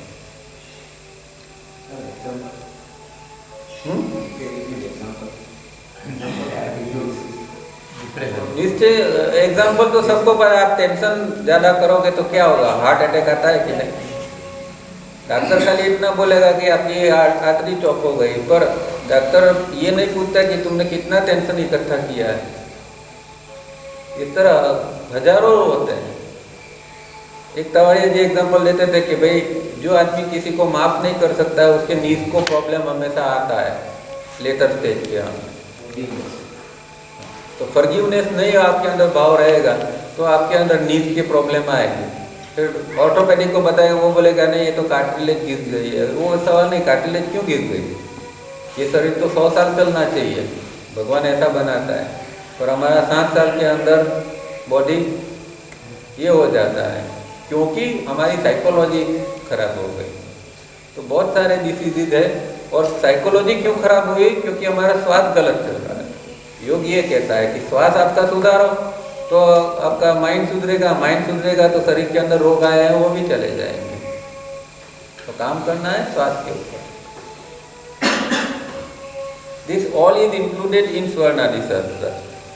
इससे एग्जाम्पल तो सबको पर, आप टेंशन ज़्यादा करोगे तो क्या होगा? हार्ट अटैक आता है कि नहीं? डॉक्टर खाली इतना बोलेगा कि आपकी आर्टरी चौक हो गई, पर डॉक्टर ये नहीं पूछता कि तुमने कितना टेंशन इकट्ठा किया है। इस तरह हजारों होते हैं। एक तवारी जी एग्जाम्पल देते थे कि भाई जो आदमी किसी को माफ़ नहीं कर सकता है उसके नीज को प्रॉब्लम हमेशा आता है लेटर स्टेज के हम। तो फॉरगिवनेस नहीं आपके अंदर भाव रहेगा तो आपके अंदर नीज की प्रॉब्लम आएगी। फिर ऑर्थोपेडिक को बताएगा, वो बोलेगा नहीं ये तो कार्टिलेज गिर गई है। वो सवाल नहीं, कार्टिलेज क्यों गिर गई? ये शरीर तो 100 साल चलना चाहिए, भगवान ऐसा बनाता है, पर हमारा 7 साल के अंदर बॉडी ये हो जाता है क्योंकि हमारी साइकोलॉजी खराब हो गई। तो बहुत सारे डिसीजेज है, और साइकोलॉजी क्यों खराब हुई? क्योंकि हमारा श्वास गलत चल रहा है। योग ये कहता है कि श्वास आपका सुधारो, तो आपका माइंड सुधरेगा तो शरीर के अंदर रोग आए हैं वो भी चले जाएंगे। तो काम करना है श्वास के ऊपर। This all is included in स्वर्णादि शास्त्र।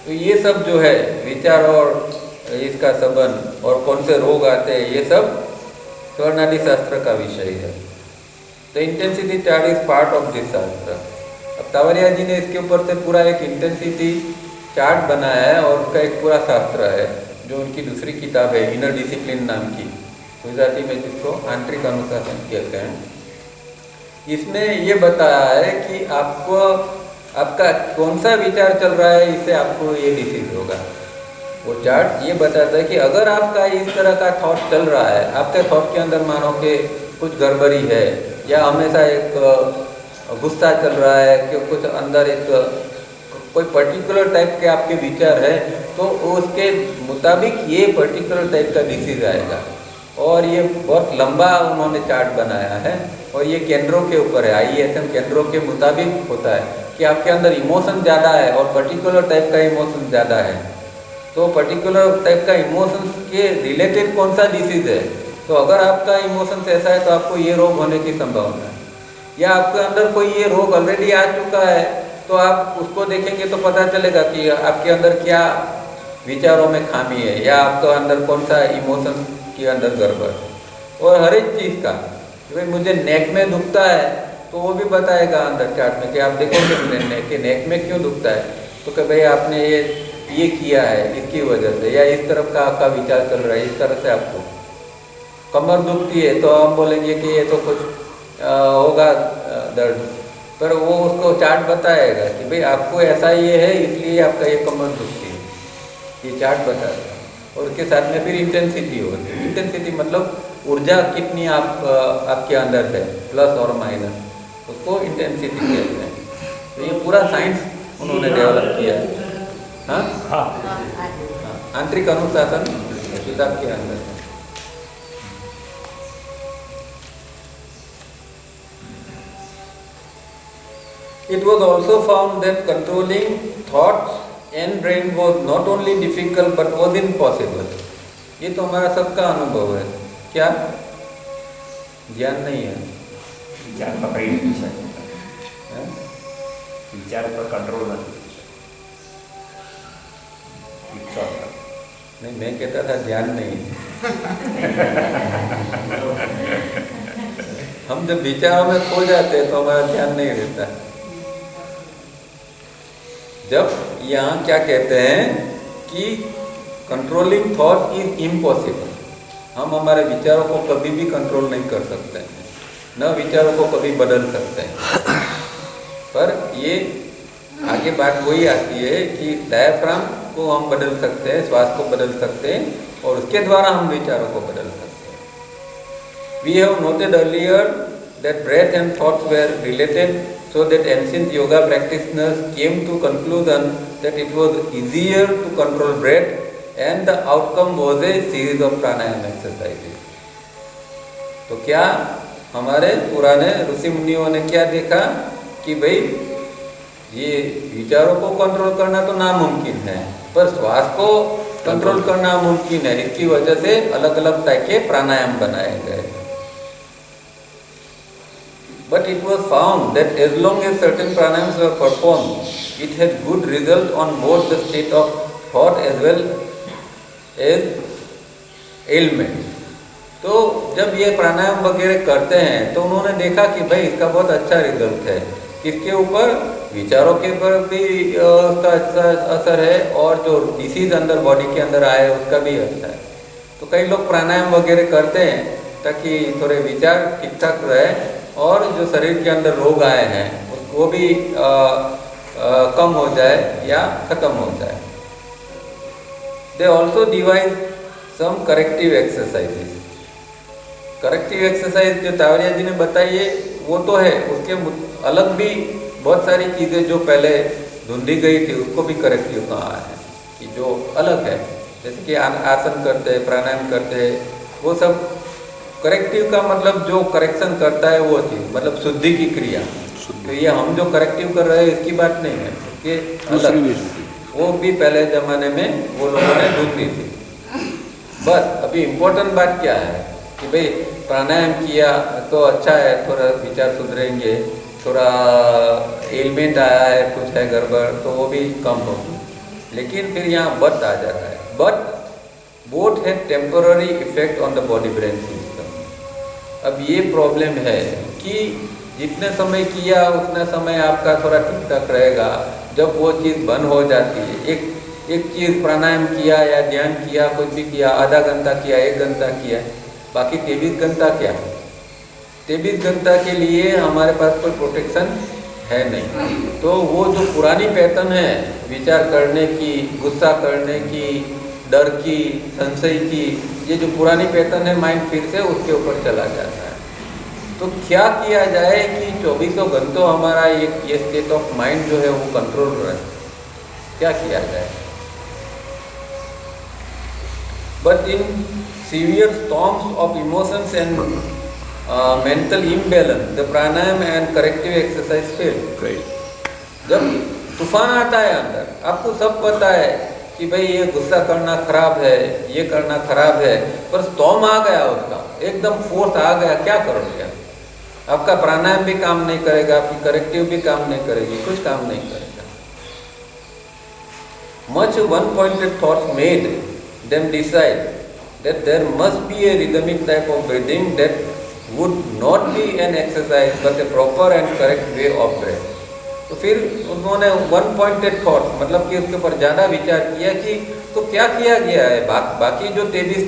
तो ये सब जो है विचार और इसका संबंध और कौन से रोग आते हैं ये सब स्वर्णादि शास्त्र का विषय है। तो intensity chart is part of this शास्त्र। अब तावरिया जी ने इसके ऊपर से पूरा एक इंटेंसिटी चार्ट बनाया है और उसका एक पूरा शास्त्र है जो उनकी दूसरी किताब है इनर डिसिप्लिन नाम की, गुजराती में जिसको आंतरिक अनुशासन कहते हैं। इसमें ये बताया है कि आपको आपका कौन सा विचार चल रहा है इससे आपको ये डिसीज होगा। वो चार्ट ये बताता है कि अगर आपका इस तरह का थॉट चल रहा है, आपके थॉट के अंदर मानो कि कुछ गड़बड़ी है या हमेशा एक गुस्सा चल रहा है कि कुछ अंदर एक कोई पर्टिकुलर टाइप के आपके विचार है, तो उसके मुताबिक ये पर्टिकुलर टाइप का डिसीज आएगा। और ये बहुत लंबा उन्होंने चार्ट बनाया है और ये केंद्रों के ऊपर है, IESM केंद्रों के मुताबिक होता है कि आपके अंदर इमोशन ज़्यादा है और पर्टिकुलर टाइप का इमोशन ज़्यादा है, तो पर्टिकुलर टाइप का इमोशन के रिलेटेड कौन सा डिसीज है। तो अगर आपका इमोशन ऐसा है तो आपको ये रोग होने की संभावना है, या आपके अंदर कोई ये रोग ऑलरेडी आ चुका है तो आप उसको देखेंगे तो पता चलेगा कि आपके अंदर क्या विचारों में खामी है या आपके अंदर कौन सा इमोशन के अंदर गड़बड़। और हर एक चीज़ का कि भाई मुझे नेक में दुखता है तो वो भी बताएगा अंदर चार्ट में कि आप देखोगे नेक में क्यों दुखता है, तो कि भाई आपने ये किया है इसकी वजह से, या इस तरफ का आपका विचार चल रहा है इस तरह से आपको कमर दुखती है तो हम बोलेंगे कि ये तो कुछ होगा दर्द, पर वो उसको चार्ट बताएगा कि भाई आपको ऐसा ये है इसलिए आपका ये कमर दुखती है, ये चार्ट बताएगा। और उसके साथ में फिर इंटेंसिटी होती है। इंटेंसिटी मतलब ऊर्जा कितनी आपके अंदर है, प्लस और माइनस, उसको इंटेंसिटी कहते हैं। तो ये पूरा साइंस उन्होंने डेवलप किया है। हाँ, आंतरिक अनुशासन किताब के अंदर। It was also found that controlling thoughts and brain was not only difficult but was impossible. ये तो हमारा सबका अनुभव है। क्या ज्ञान नहीं है, विचार पकड़ नहीं सकता, विचार पर कंट्रोल नहीं, मैं कहता था ज्ञान नहीं हम जब विचारों में खो जाते हैं तो हमारा ध्यान नहीं रहता। जब यहाँ क्या कहते हैं कि कंट्रोलिंग थॉट इज इम्पॉसिबल, हम हमारे विचारों को कभी भी कंट्रोल नहीं कर सकते हैं, न विचारों को कभी बदल सकते हैं। पर ये आगे बात वही आती है कि डायफ्राम को हम बदल सकते हैं, श्वास को बदल सकते हैं और उसके द्वारा हम विचारों को बदल सकते हैं। We have noted earlier that breath and thoughts were related, so that ancient yoga practitioners came to conclusion that it was easier to control breath and the outcome was a series of pranayama exercises. तो क्या हमारे पुराने ऋषि मुनियों ने क्या देखा कि भाई ये विचारों को कंट्रोल करना तो नामुमकिन है, पर श्वास को कंट्रोल करना मुमकिन है। इसकी वजह से अलग अलग टाइप के प्राणायाम बनाए गए। But it was found that as long as certain pranayams were performed, it had good result on both the state of thought as well as ailment. तो जब ये प्राणायाम वगैरह करते हैं तो उन्होंने देखा कि भाई इसका बहुत अच्छा रिजल्ट है। किसके ऊपर? विचारों के ऊपर भी उसका अच्छा असर है और जो डिसीज अंदर बॉडी के अंदर आए उसका भी अच्छा है। तो कई लोग प्राणायाम वगैरह करते हैं ताकि थोड़े विचार ठीक ठाक रहे और जो शरीर के अंदर रोग आए हैं उसको भी कम हो जाए या ख़त्म हो जाए। They also devise some corrective exercises. Corrective exercise जो तावरिया जी ने बताई है वो तो है, उसके अलग भी बहुत सारी चीज़ें जो पहले ढूंढी गई थी उसको भी करेक्टिव कहा है कि जो अलग है, जैसे कि आसन करते हैं, प्राणायाम करते हैं, वो सब करेक्टिव का मतलब जो करेक्शन करता है वो चीज़, मतलब शुद्धि की क्रिया। तो ये हम जो करेक्टिव कर रहे हैं इसकी बात नहीं है, ये अलग वो भी पहले ज़माने में वो लोगों ने ढूंढी थी। बस अभी इम्पोर्टेंट बात क्या है कि भाई प्राणायाम किया तो अच्छा है, थोड़ा विचार सुधरेंगे, थोड़ा एलिमेंट आया है, कुछ है गड़बड़ तो वो भी कम होगी। लेकिन फिर यहाँ बट आ जाता है, बट बोथ है temporary effect on the body brain system. अब ये प्रॉब्लम है कि जितने समय किया उतना समय आपका थोड़ा ठीक ठाक रहेगा, जब वो चीज़ बंद हो जाती है, एक चीज़ प्राणायाम किया या ध्यान किया, कुछ भी किया, आधा घंटा किया, 1 घंटा किया, बाकी 23 घंटा क्या, 23 घंटा के लिए हमारे पास कोई प्रोटेक्शन है नहीं। तो वो जो पुरानी पैटर्न है विचार करने की, गुस्सा करने की, डर की, संशय की, ये जो पुरानी पैटर्न है माइंड फिर से उसके ऊपर चला जाता है। तो क्या किया जाए कि 24 घंटों हमारा ये स्टेट ऑफ माइंड जो है वो कंट्रोल रहे, क्या किया जाए? But in severe storms of emotions and mental imbalance the pranayama and corrective exercise fail. जब तूफान आता है अंदर, आपको सब पता है कि भाई ये गुस्सा करना खराब है, ये करना खराब है, पर स्टॉर्म आ गया, उसका एकदम फोर्स आ गया, क्या करोगे? आपका प्राणायाम भी काम नहीं करेगा, आपकी करेक्टिव भी काम नहीं करेगी, कुछ काम नहीं करेगा। Much one-pointed thoughts made them decide that there must be a rhythmic type of breathing that would not be an exercise but a proper and correct way of breath. तो फिर उन्होंने वन पॉइंटेड थॉट मतलब कि उसके ऊपर ज़्यादा विचार किया कि तो क्या किया गया है, बाकी जो 23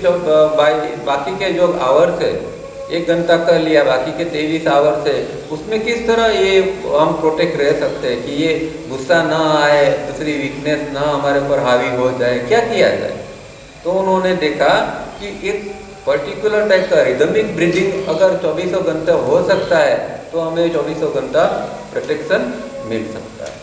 बाकी के जो आवर्स है, 1 घंटा कर लिया, बाकी के 23 आवर्स है, उसमें किस तरह ये हम प्रोटेक्ट रह सकते हैं कि ये गुस्सा ना आए, दूसरी वीकनेस ना हमारे ऊपर हावी हो जाए, क्या किया जाए? तो उन्होंने देखा कि एक पर्टिकुलर टाइप का रिदमिक ब्रीदिंग अगर 24 घंटे हो सकता है तो हमें 24 घंटा प्रोटेक्शन मिल सकता है।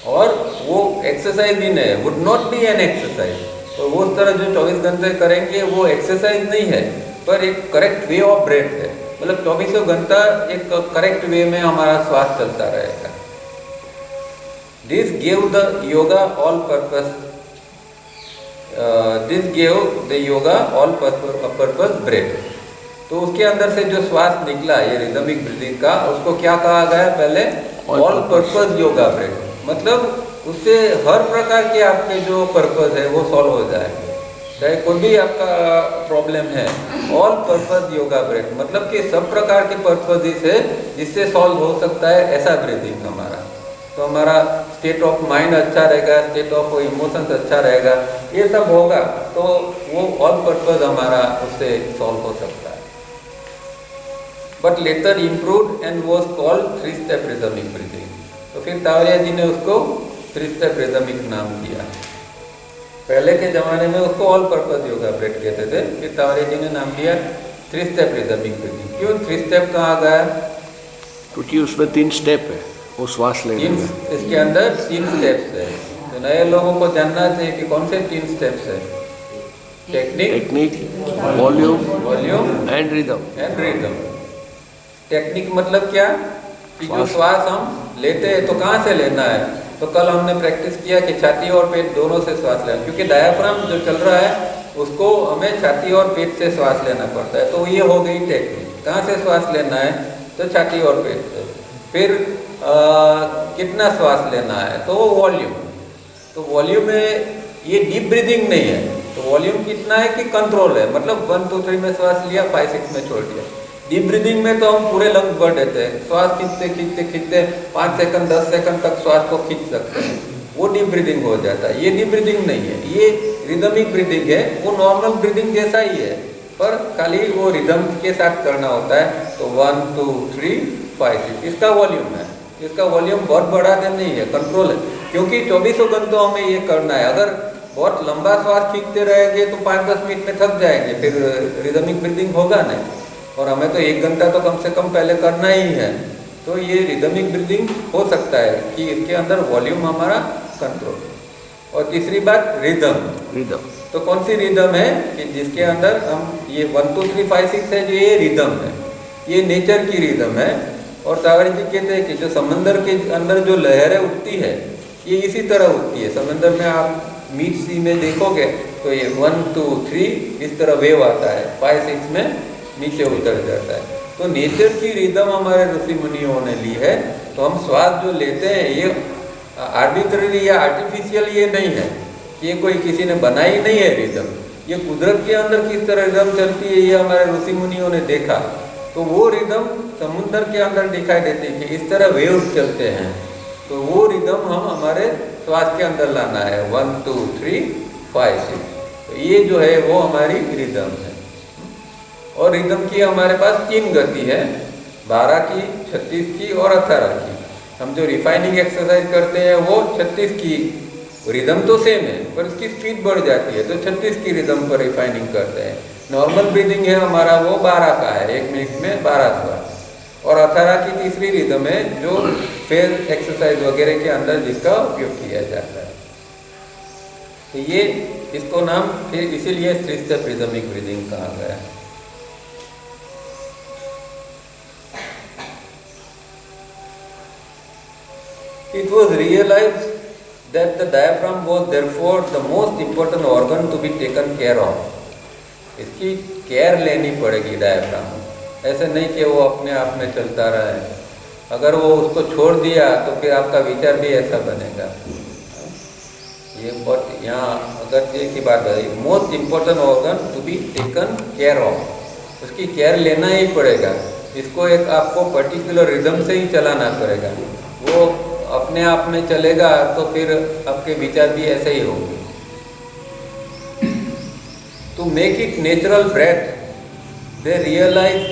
और वो एक्सरसाइज भी नहीं, would not be an exercise. तो वो उस तरह जो 24 घंटे करेंगे वो एक्सरसाइज नहीं है, पर एक करेक्ट वे ऑफ ब्रेथ है। मतलब 24 घंटा एक करेक्ट वे में हमारा श्वास चलता रहेगा। This gave the yoga all purpose breath. तो उसके अंदर से जो श्वास निकला ये रिदमिक ब्रीदिंग का, उसको क्या कहा गया पहले? All purpose yoga breath. मतलब उससे हर प्रकार के आपके जो पर्पस है वो सॉल्व हो जाएंगे, चाहे कोई भी आपका प्रॉब्लम है। ऑल पर्पस योगा ब्रेथ मतलब कि सब प्रकार के पर्पस है जिससे सॉल्व हो सकता है, ऐसा ब्रीदिंग हमारा। तो हमारा स्टेट ऑफ माइंड अच्छा रहेगा, स्टेट ऑफ इमोशंस अच्छा रहेगा, ये सब होगा तो वो ऑल पर्पस हमारा उससे सॉल्व हो सकता है। But later improved and was called 3 step rhythmic breathing. तो फिर तावरिया जी ने उसको 3 स्टेप रिदमिक नाम दिया। पहले के ज़माने में उसको ऑल पर्पस योगा ब्रेथ कहते थे, फिर तावरिया जी ने नाम दिया 3 स्टेप रिदमिक ब्रीदिंग। क्यों 3 स्टेप कहा गया? क्योंकि उसमें 3 स्टेप है वो श्वास लेने में। इसके अंदर 3 स्टेप्स है। तो नए लोगों को जानना चाहिए कि कौन से 3 स्टेप्स है? Technique, volume and rhythm. Technique मतलब क्या कि जो श्वास हम लेते हैं तो कहाँ से लेना है? तो कल हमने प्रैक्टिस किया कि छाती और पेट दोनों से श्वास लेना, क्योंकि डायफ्राम जो चल रहा है उसको हमें छाती और पेट से श्वास लेना पड़ता है। तो ये हो गई टेक्निक। कहाँ से श्वास लेना है? तो छाती और पेट से। फिर कितना श्वास लेना है? तो वॉल्यूम। तो वॉल्यूम में ये डीप ब्रीदिंग नहीं है, तो वॉल्यूम कितना है कि कंट्रोल है, मतलब 1 2 3 में श्वास लिया, 5 6 में छोड़ दिया। डीप ब्रीदिंग में तो हम पूरे लंग्स भर देते हैं, श्वास खींचते 5 सेकंड 10 सेकंड तक श्वास को खींच सकते हैं, वो डीप ब्रीदिंग हो जाता है। ये डीप ब्रीदिंग नहीं है, ये रिदमिक ब्रीदिंग है। वो नॉर्मल ब्रीदिंग जैसा ही है, पर खाली वो रिदम के साथ करना होता है। तो 1 2 3 5 6 इसका वॉल्यूम है। इसका वॉल्यूम बहुत बड़ा दिन नहीं है, कंट्रोल है, क्योंकि 24 घंटों हमें ये करना है। अगर बहुत लंबा श्वास खींचते रहेंगे तो 5-10 मिनट में थक जाएंगे, फिर रिदमिक ब्रीदिंग होगा नहीं। और हमें तो 1 घंटा तो कम से कम पहले करना ही है। तो ये रिदमिक ब्रीदिंग हो सकता है कि इसके अंदर वॉल्यूम हमारा कंट्रोल। और तीसरी बात रिदम। तो कौन सी रिदम है कि जिसके अंदर हम ये 1 2 3 5 6 है, जो ये रिदम है, ये नेचर की रिदम है। और सावरी जी कहते हैं कि जो समंदर के अंदर जो लहरें उठती है ये इसी तरह उठती है। समंदर में आप मीट सी में देखोगे तो ये 1 2 3 इस तरह वेव आता है, 5 6 में नीचे उतर जाता है। तो नेचर की रिदम हमारे ऋषि मुनियों ने ली है। तो हम श्वास जो लेते हैं ये आर्बिट्ररी या आर्टिफिशियल ये नहीं है, ये कोई किसी ने बनाई नहीं है रिदम। ये कुदरत के अंदर किस तरह रिदम चलती है ये हमारे ऋषि मुनियों ने देखा। तो वो रिदम समुद्र के अंदर दिखाई देती है कि इस तरह वेव्स चलते हैं। तो वो रिदम हम हमारे श्वास के अंदर लाना है, 1 2 3 5 6। तो ये जो है वो हमारी रिदम है। और रिदम की हमारे पास 3 गति है, 12 की, 36 की और 18 की। हम जो रिफाइनिंग एक्सरसाइज करते हैं वो 36 की रिदम तो सेम है पर इसकी स्पीड बढ़ जाती है, तो 36 की रिदम पर रिफाइनिंग करते हैं। नॉर्मल ब्रीदिंग है हमारा वो 12 का है, 1 मिनट में 12 श्वास। और 18 की तीसरी रिदम है जो फेस एक्सरसाइज वगैरह के अंदर जिसका उपयोग किया जाता है। तो ये इसको नाम फिर इसीलिए 3 स्टेप रिदमिक ब्रीदिंग कहा गया है। It was realized that the diaphragm was therefore the most important organ to be taken care of. इसकी केयर लेनी पड़ेगी डायफ्राम। ऐसे नहीं कि वो अपने आप में चलता रहे। अगर वो उसको छोड़ दिया तो फिर आपका विचार भी ऐसा बनेगा। ये बहुत यहाँ अगत्य की बात है, most important organ to be taken care of, उसकी केयर लेना ही पड़ेगा। इसको एक आपको पर्टिकुलर रिदम से ही चलाना पड़ेगा। वो अपने आप में चलेगा तो फिर आपके विचार भी ऐसे ही होंगे। To make it natural breath, they realized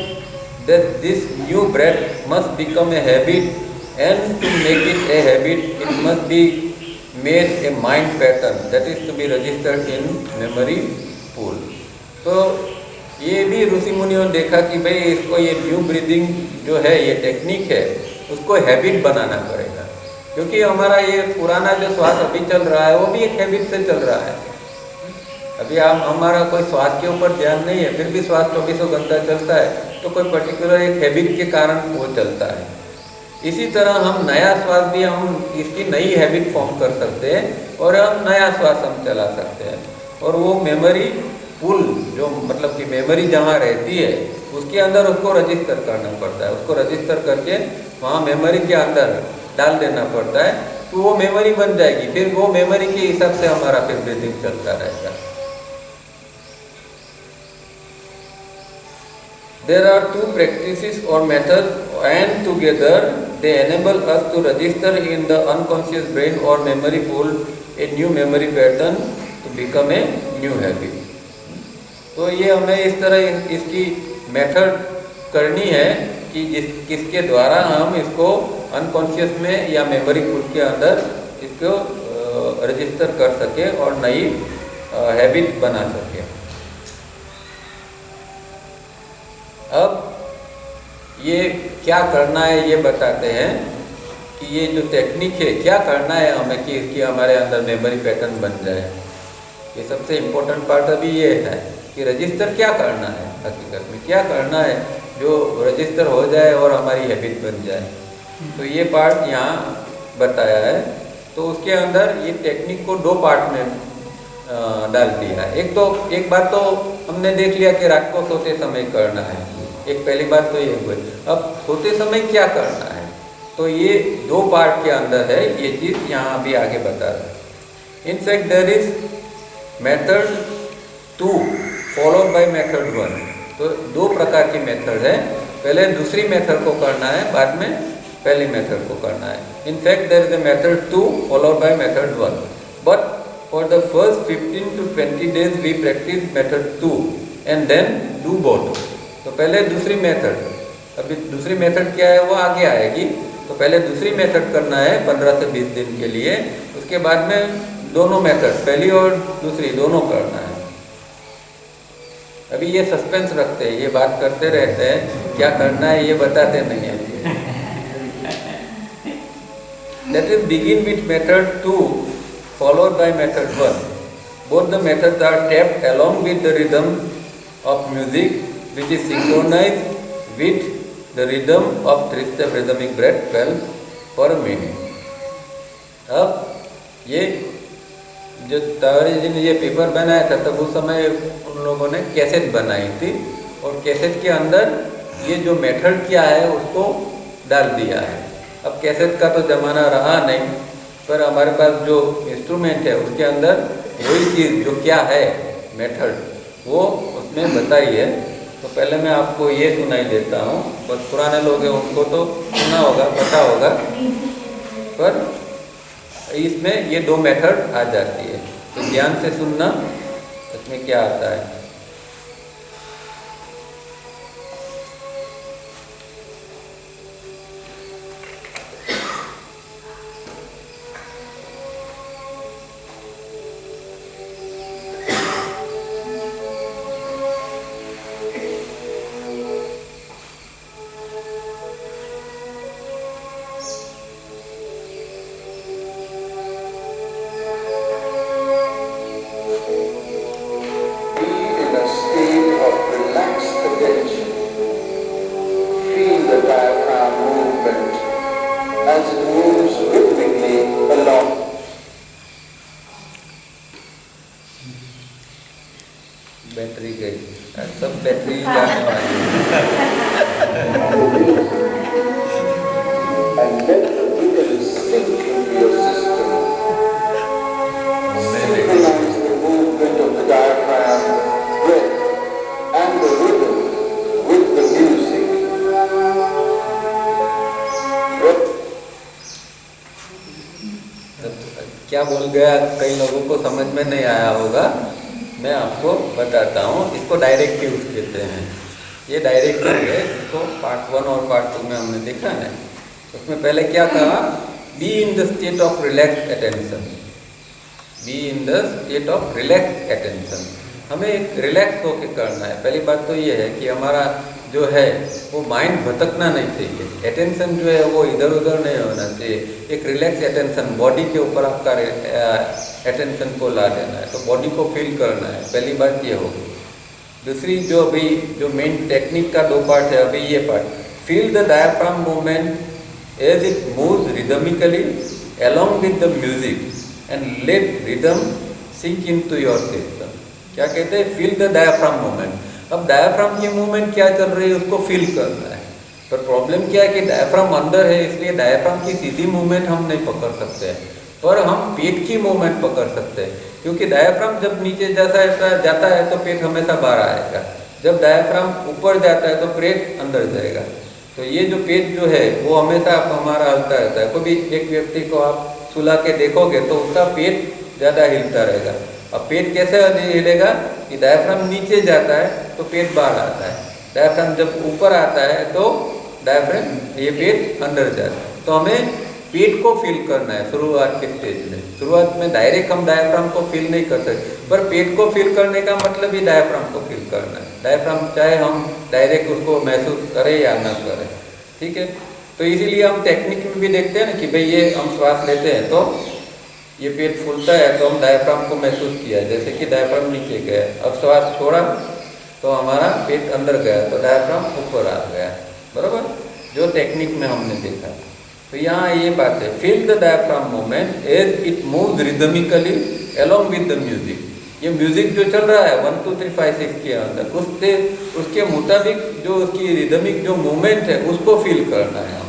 that this new breath must become a habit, and to make it a habit, it must be made a mind pattern that is to be registered in memory pool. तो ये भी ऋषि मुनियों ने देखा कि भाई इसको ये न्यू ब्रीदिंग जो है ये टेक्निक है उसको हैबिट बनाना पड़ेगा, क्योंकि हमारा ये पुराना जो श्वास अभी चल रहा है वो भी एक हैबिट से चल रहा है। अभी हमारा कोई श्वास के ऊपर ध्यान नहीं है फिर भी श्वास 24 घंटा चलता है, तो कोई पर्टिकुलर एक हैबिट के कारण वो चलता है। इसी तरह हम नया श्वास भी हम इसकी नई हैबिट फॉर्म कर सकते हैं और हम नया श्वास हम चला सकते हैं। और वो मेमोरी पुल जो मतलब कि मेमोरी जहाँ रहती है उसके अंदर उसको रजिस्टर करना पड़ता है। उसको रजिस्टर करके वहाँ मेमोरी के अंदर डाल देना पड़ता है, तो वो मेमोरी बन जाएगी। फिर वो मेमोरी के हिसाब से हमारा फिर ब्रीदिंग चलता रहेगा। There are 2 practices or methods, and together they enable us to register in the unconscious brain or memory pool a new memory pattern to become a new habit. तो ये हमें इस तरह इसकी मेथड करनी है कि किसके द्वारा हम इसको अनकॉन्शियस में या मेमोरी पूल के अंदर इसको रजिस्टर कर सके और नई हैबिट बना सके। अब ये क्या करना है ये बताते हैं कि ये जो टेक्निक है क्या करना है हमें कि इसकी हमारे अंदर मेमोरी पैटर्न बन जाए। ये सबसे इम्पोर्टेंट पार्ट अभी ये है कि रजिस्टर क्या करना है, हकीकत में क्या करना है जो रजिस्टर हो जाए और हमारी हैबिट बन जाए। तो ये पार्ट यहाँ बताया है। तो उसके अंदर ये टेक्निक को 2 पार्ट में डाल दिया है। एक बात तो हमने देख लिया कि रात को सोते समय करना है, एक पहली बात तो ये हुई। अब सोते समय क्या करना है, तो ये 2 पार्ट के अंदर है, ये चीज़ यहाँ अभी आगे बता रहा है। In fact there is method 2 followed by method 1। तो 2 प्रकार की मेथड है, पहले दूसरी मेथड को करना है, बाद में पहली मेथड को करना है। In fact there is a method 2 followed by method 1, but for the first 15 to 20 days we practise method 2 and then do both. तो पहले दूसरी मेथड, अभी दूसरी मेथड क्या है वो आगे आएगी। तो पहले दूसरी मेथड करना है 15 से 20 दिन के लिए, उसके बाद में दोनों मेथड पहली और दूसरी दोनों करना है। अभी ये सस्पेंस रखते हैं, ये बात करते रहते हैं, क्या करना है ये बताते नहीं है। That is begin with method 2 followed by method 1. Both the methods are tapped along with the rhythm of music which is synchronized with the rhythm of 3-step rhythmic breath 12 per minute. अब ये जो तावरी जी ने ये paper बनाया था तब उस समय उन लोगों ने कैसेट बनाई थी और कैसेट के अंदर ये जो मेथड क्या है उसको डाल दिया है। अब कैसेट का तो ज़माना रहा नहीं, पर हमारे पास जो इंस्ट्रूमेंट है उसके अंदर वही चीज़ जो क्या है मेथड वो उसमें बताई है। तो पहले मैं आपको ये सुनाई देता हूँ, बस पुराने लोग हैं उनको तो सुना होगा, पता होगा, पर इसमें ये 2 मेथड आ जाती है, तो ध्यान से सुनना इसमें क्या आता है। बैटरी गई, सब बैटरी जाने वाली and let the rhythm sink into your system. Synchronize the movement of the diaphragm, breath, and the rhythm with the music. क्या बोल गया, कई लोगों को समझ में नहीं आया होगा, मैं आपको बताता हूँ। इसको डायरेक्टिव कहते हैं। ये डायरेक्टिव है, इसको पार्ट 1 और पार्ट 2 में हमने देखा है। उसमें पहले क्या कहा, be in the state of relax attention, be in the state of relax attention. हमें एक रिलैक्स होके करना है। पहली बात तो ये है कि हमारा जो है वो माइंड भटकना नहीं चाहिए, अटेंशन जो है वो इधर उधर नहीं होना चाहिए। एक रिलैक्स अटेंशन, बॉडी के ऊपर आपका अटेंशन को ला देना है, तो बॉडी को फील करना है, पहली बात ये होगी। दूसरी जो अभी जो मेन टेक्निक का 2 पार्ट है, अभी ये part, feel the diaphragm movement as it moves rhythmically along with the music and let rhythm sink into your system. क्या कहते हैं, फील द डायफ्राम मूवमेंट। अब डायफ्राम की मूवमेंट क्या चल रही है उसको फील करना है, पर प्रॉब्लम क्या है कि डायफ्राम अंदर है, इसलिए डायफ्राम की सीधी मूवमेंट हम नहीं पकड़ सकते हैं, पर हम पेट की मूवमेंट पकड़ सकते हैं। क्योंकि डायफ्राम जब नीचे जाता है तो पेट हमेशा बाहर आएगा, जब डायफ्राम ऊपर जाता है तो पेट अंदर जाएगा। तो ये जो पेट जो है वो हमेशा हमारा हिलता रहता है। कोई भी एक व्यक्ति को आप सुला के देखोगे तो उसका पेट ज़्यादा हिलता रहेगा। अब पेट कैसे हिलेगा कि डायफ्राम नीचे जाता है तो पेट बाहर आता है, डायफ्राम जब ऊपर आता है तो डायफ्राम ये पेट अंदर जाता है। तो हमें पेट को फील करना है शुरुआत के स्टेज में। शुरुआत में डायरेक्ट हम डायफ्राम को फील नहीं कर सकते, पर पेट को फील करने का मतलब ही डायफ्राम को फील करना है। डायफ्राम चाहे हम डायरेक्ट उसको महसूस करें या ना करें, ठीक है। तो इसीलिए हम टेक्निक में भी देखते हैं ना कि भाई ये हम श्वास लेते हैं तो ये पेट फूलता है तो हम डायफ्राम को महसूस किया, जैसे कि डायफ्राम नीचे गया, अब श्वास छोड़ा तो हमारा पेट अंदर गया तो डायफ्राम ऊपर आ गया, बराबर, जो टेक्निक में हमने देखा। तो यहाँ ये बात है, feel the diaphragm movement as it moves rhythmically along with the music. ये म्यूजिक जो चल रहा है 1 2 3 5 6 के अंदर, उसके मुताबिक जो उसकी रिदमिक जो मूवमेंट है उसको फील करना है हमें।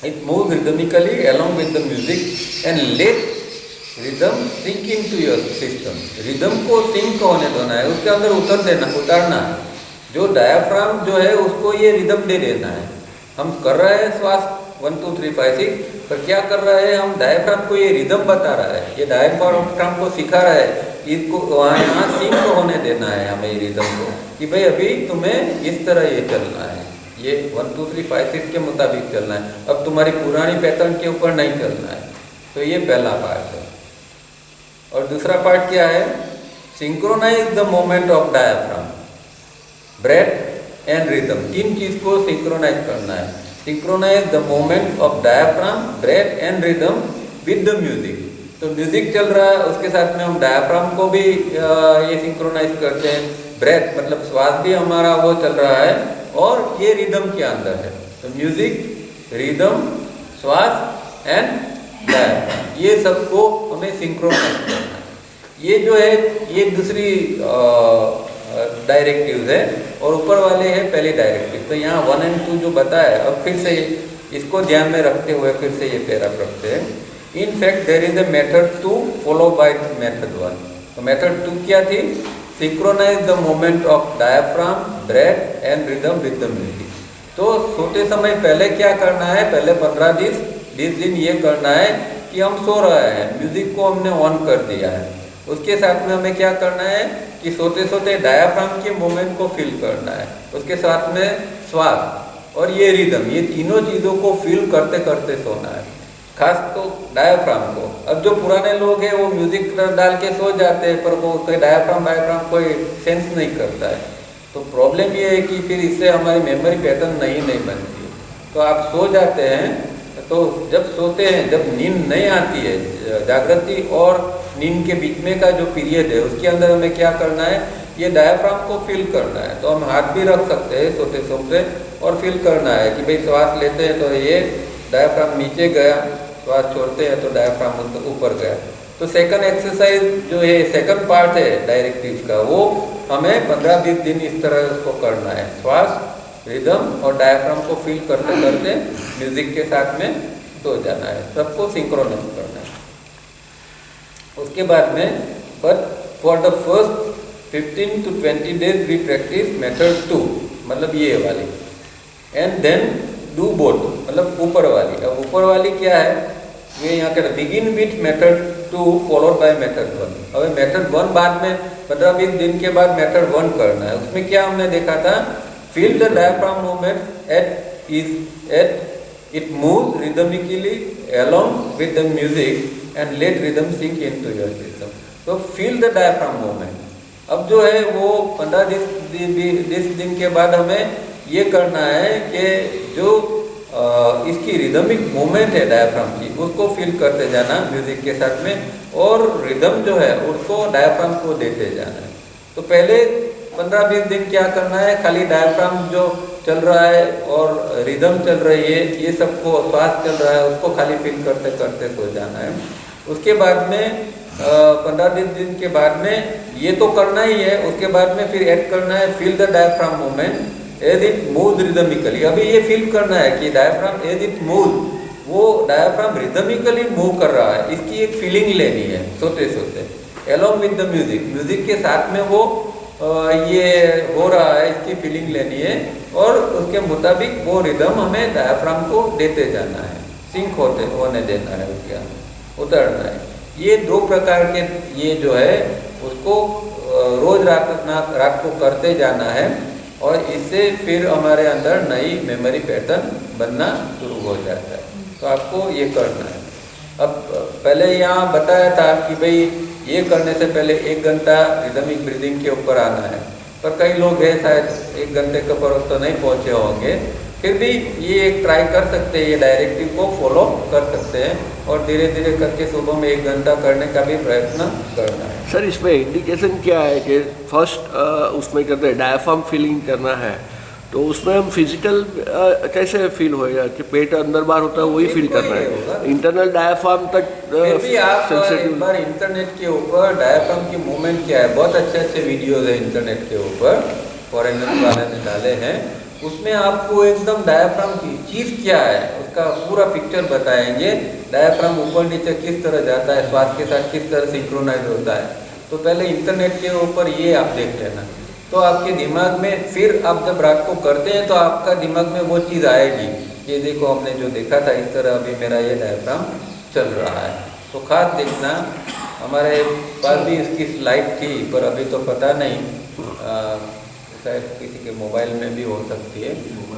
It moves rhythmically along with the music and let rhythm sink into your system. rhythm को सिंक होने देना है, उसके अंदर उतारना है। जो डायफ्राम जो है उसको ये रिदम दे देना है। हम कर रहे हैं श्वास 1 2 3 5 6, पर क्या कर रहा है, हम डायफ्राम को ये रिदम बता रहा है, ये डायफ्राम को सिखा रहा है, इसको वहाँ यहाँ सिंक होने देना है हमें रिदम को, कि भाई अभी तुम्हें इस तरह ये चलना है, ये 1 2 3 5 6 के मुताबिक चलना है, अब तुम्हारी पुरानी पैटर्न के ऊपर नहीं चलना है। तो ये पहला पार्ट है। और दूसरा पार्ट क्या है, synchronise the moment of diaphragm, breath and rhythm. 3 चीज को सिंक्रोनाइज करना है। Synchronise the moment of diaphragm, breath and rhythm with the music. तो म्यूजिक चल रहा है, उसके साथ में हम डायफ्राम को भी ये सिंक्रोनाइज करते हैं, ब्रेथ मतलब श्वास भी हमारा वो चल रहा है और ये रिदम के अंदर है। तो म्यूजिक, रिदम, श्वास एंड डायफ्राम, ये सबको हमें सिंक्रोनाइज करना है। ये जो है ये दूसरी डायरेक्टिव्स है और ऊपर वाले है पहली डायरेक्टिव। तो यहाँ 1 और 2 जो बताया, अब फिर से इसको ध्यान में रखते हुए फिर से ये पैराग्राफ रखते हैं। In fact there is a method 2 follow by method 1। तो मेथड 2 क्या थी? Synchronise the moment of diaphragm, breath and rhythm with the music. तो सोते समय पहले क्या करना है? पहले 15-20 दिन ये करना है कि हम सो रहे हैं, म्यूजिक को हमने ऑन कर दिया है। उसके साथ में हमें क्या करना है कि सोते सोते डायफ्राम के मोमेंट को फील करना है, उसके साथ में श्वास और ये रिदम, ये तीनों चीज़ों को फील करते करते सोना है, खास तो डायफ्राम को। अब जो पुराने लोग हैं वो म्यूजिक डाल के सो जाते हैं, पर वो कोई डायफ्राम कोई सेंस नहीं करता है। तो प्रॉब्लम ये है कि फिर इससे हमारी मेमोरी पैटर्न नहीं बनती है। तो आप सो जाते हैं, तो जब सोते हैं, जब नींद नहीं आती है, जागृति और नींद के बीच में का जो पीरियड है उसके अंदर हमें क्या करना है? ये डायफ्राम को फील करना है। तो हम हाथ भी रख सकते हैं सोते सोते और फील करना है कि भाई श्वास लेते हैं तो ये डायफ्राम नीचे गया, श्वास छोड़ते हैं तो डायफ्राम ऊपर गया। तो सेकंड एक्सरसाइज जो है, सेकंड पार्ट है डायरेक्टिव का, वो हमें 15-20 दिन इस तरह उसको करना है। श्वास, रिदम और डायफ्राम को फील करते करते म्यूजिक के साथ में सो जाना है, सबको सिंक्रोनाइज करना है। उसके बाद में but for the first 15 to 20 days we practise method 2 मतलब ये वाली, एंड देन डू बोथ मतलब ऊपर वाली। अब ऊपर वाली क्या है? ये यहाँ कहते begin with method 2 followed by method 1। अब मेथड 1 बाद में 15-20 दिन के बाद मेथड 1 करना है। उसमें क्या हमने देखा था? Feel the diaphragm movement as it move rhythmically along with the music and let rhythm sync into your system. तो फील द डायफ्राम मूवमेंट। अब जो है वो 15-20 दिन के बाद हमें ये करना है कि जो इसकी रिदमिक मूवमेंट है डायफ्राम की, उसको फील करते जाना म्यूजिक के साथ में, और रिदम जो है उसको डायफ्राम को देते जाना है। तो पहले 15-20 दिन क्या करना है? खाली डायफ्राम जो चल रहा है और रिदम चल रही है, ये सबको, श्वास चल रहा है, उसको खाली फील करते करते सो जाना है। उसके बाद में 15-20 दिन के बाद में ये तो करना ही है। उसके बाद में फिर ऐड करना है feel the diaphragm movement as it move rhythmically. अभी ये फील करना है कि डायफ्राम एज इट मूव, वो डायफ्राम रिदमिकली मूव कर रहा है, इसकी एक फीलिंग लेनी है सोते सोते along with the music. Music के साथ में वो ये हो रहा है, इसकी फीलिंग लेनी है और उसके मुताबिक वो रिदम हमें डायफ्राम को देते जाना है, सिंक होने देना है, उसके अंदर उतरना है। ये 2 प्रकार के ये जो है उसको रोज रात को करते जाना है और इससे फिर हमारे अंदर नई मेमोरी पैटर्न बनना शुरू हो जाता है। तो आपको ये करना है। अब पहले यहाँ बताया था कि भाई ये करने से पहले 1 घंटा रिदमिक ब्रीदिंग के ऊपर आना है, पर कई लोग हैं शायद 1 घंटे के ऊपर तो नहीं पहुँचे होंगे, फिर भी ये एक ट्राई कर सकते हैं, ये डायरेक्टिव को फॉलो कर सकते हैं और धीरे धीरे करके सुबह में 1 घंटा करने का भी प्रयत्न करना है। सर इसमें इंडिकेशन क्या है कि फर्स्ट उसमें कहते हैं डायफ्राम फीलिंग करना है, तो उसमें हम फिजिकल कैसे फील होएगा कि पेट अंदर बाहर होता है वही फील करना है, इंटरनल डायफ्राम तक फिर भी आप एक बार इंटरनेट के ऊपर डायफ्राम की मूवमेंट क्या है, बहुत अच्छे अच्छे वीडियोज है इंटरनेट के ऊपर, फॉरेनर वाले ने डाले हैं, उसमें आपको एकदम डायफ्राम की चीज़ क्या है उसका पूरा पिक्चर बताएंगे। डायफ्राम ऊपर नीचे किस तरह जाता है, श्वास के साथ किस तरह सिंक्रोनाइज होता है। तो पहले इंटरनेट के ऊपर ये आप देख लेना, तो आपके दिमाग में फिर आप जब रात को करते हैं तो आपका दिमाग में वो चीज़ आएगी कि देखो हमने जो देखा था इस तरह अभी मेरा ये डायफ्राम चल रहा है। तो खास देखना, हमारे पास भी इसकी स्लाइड थी पर अभी तो पता नहीं, शायद किसी के मोबाइल में भी हो सकती है।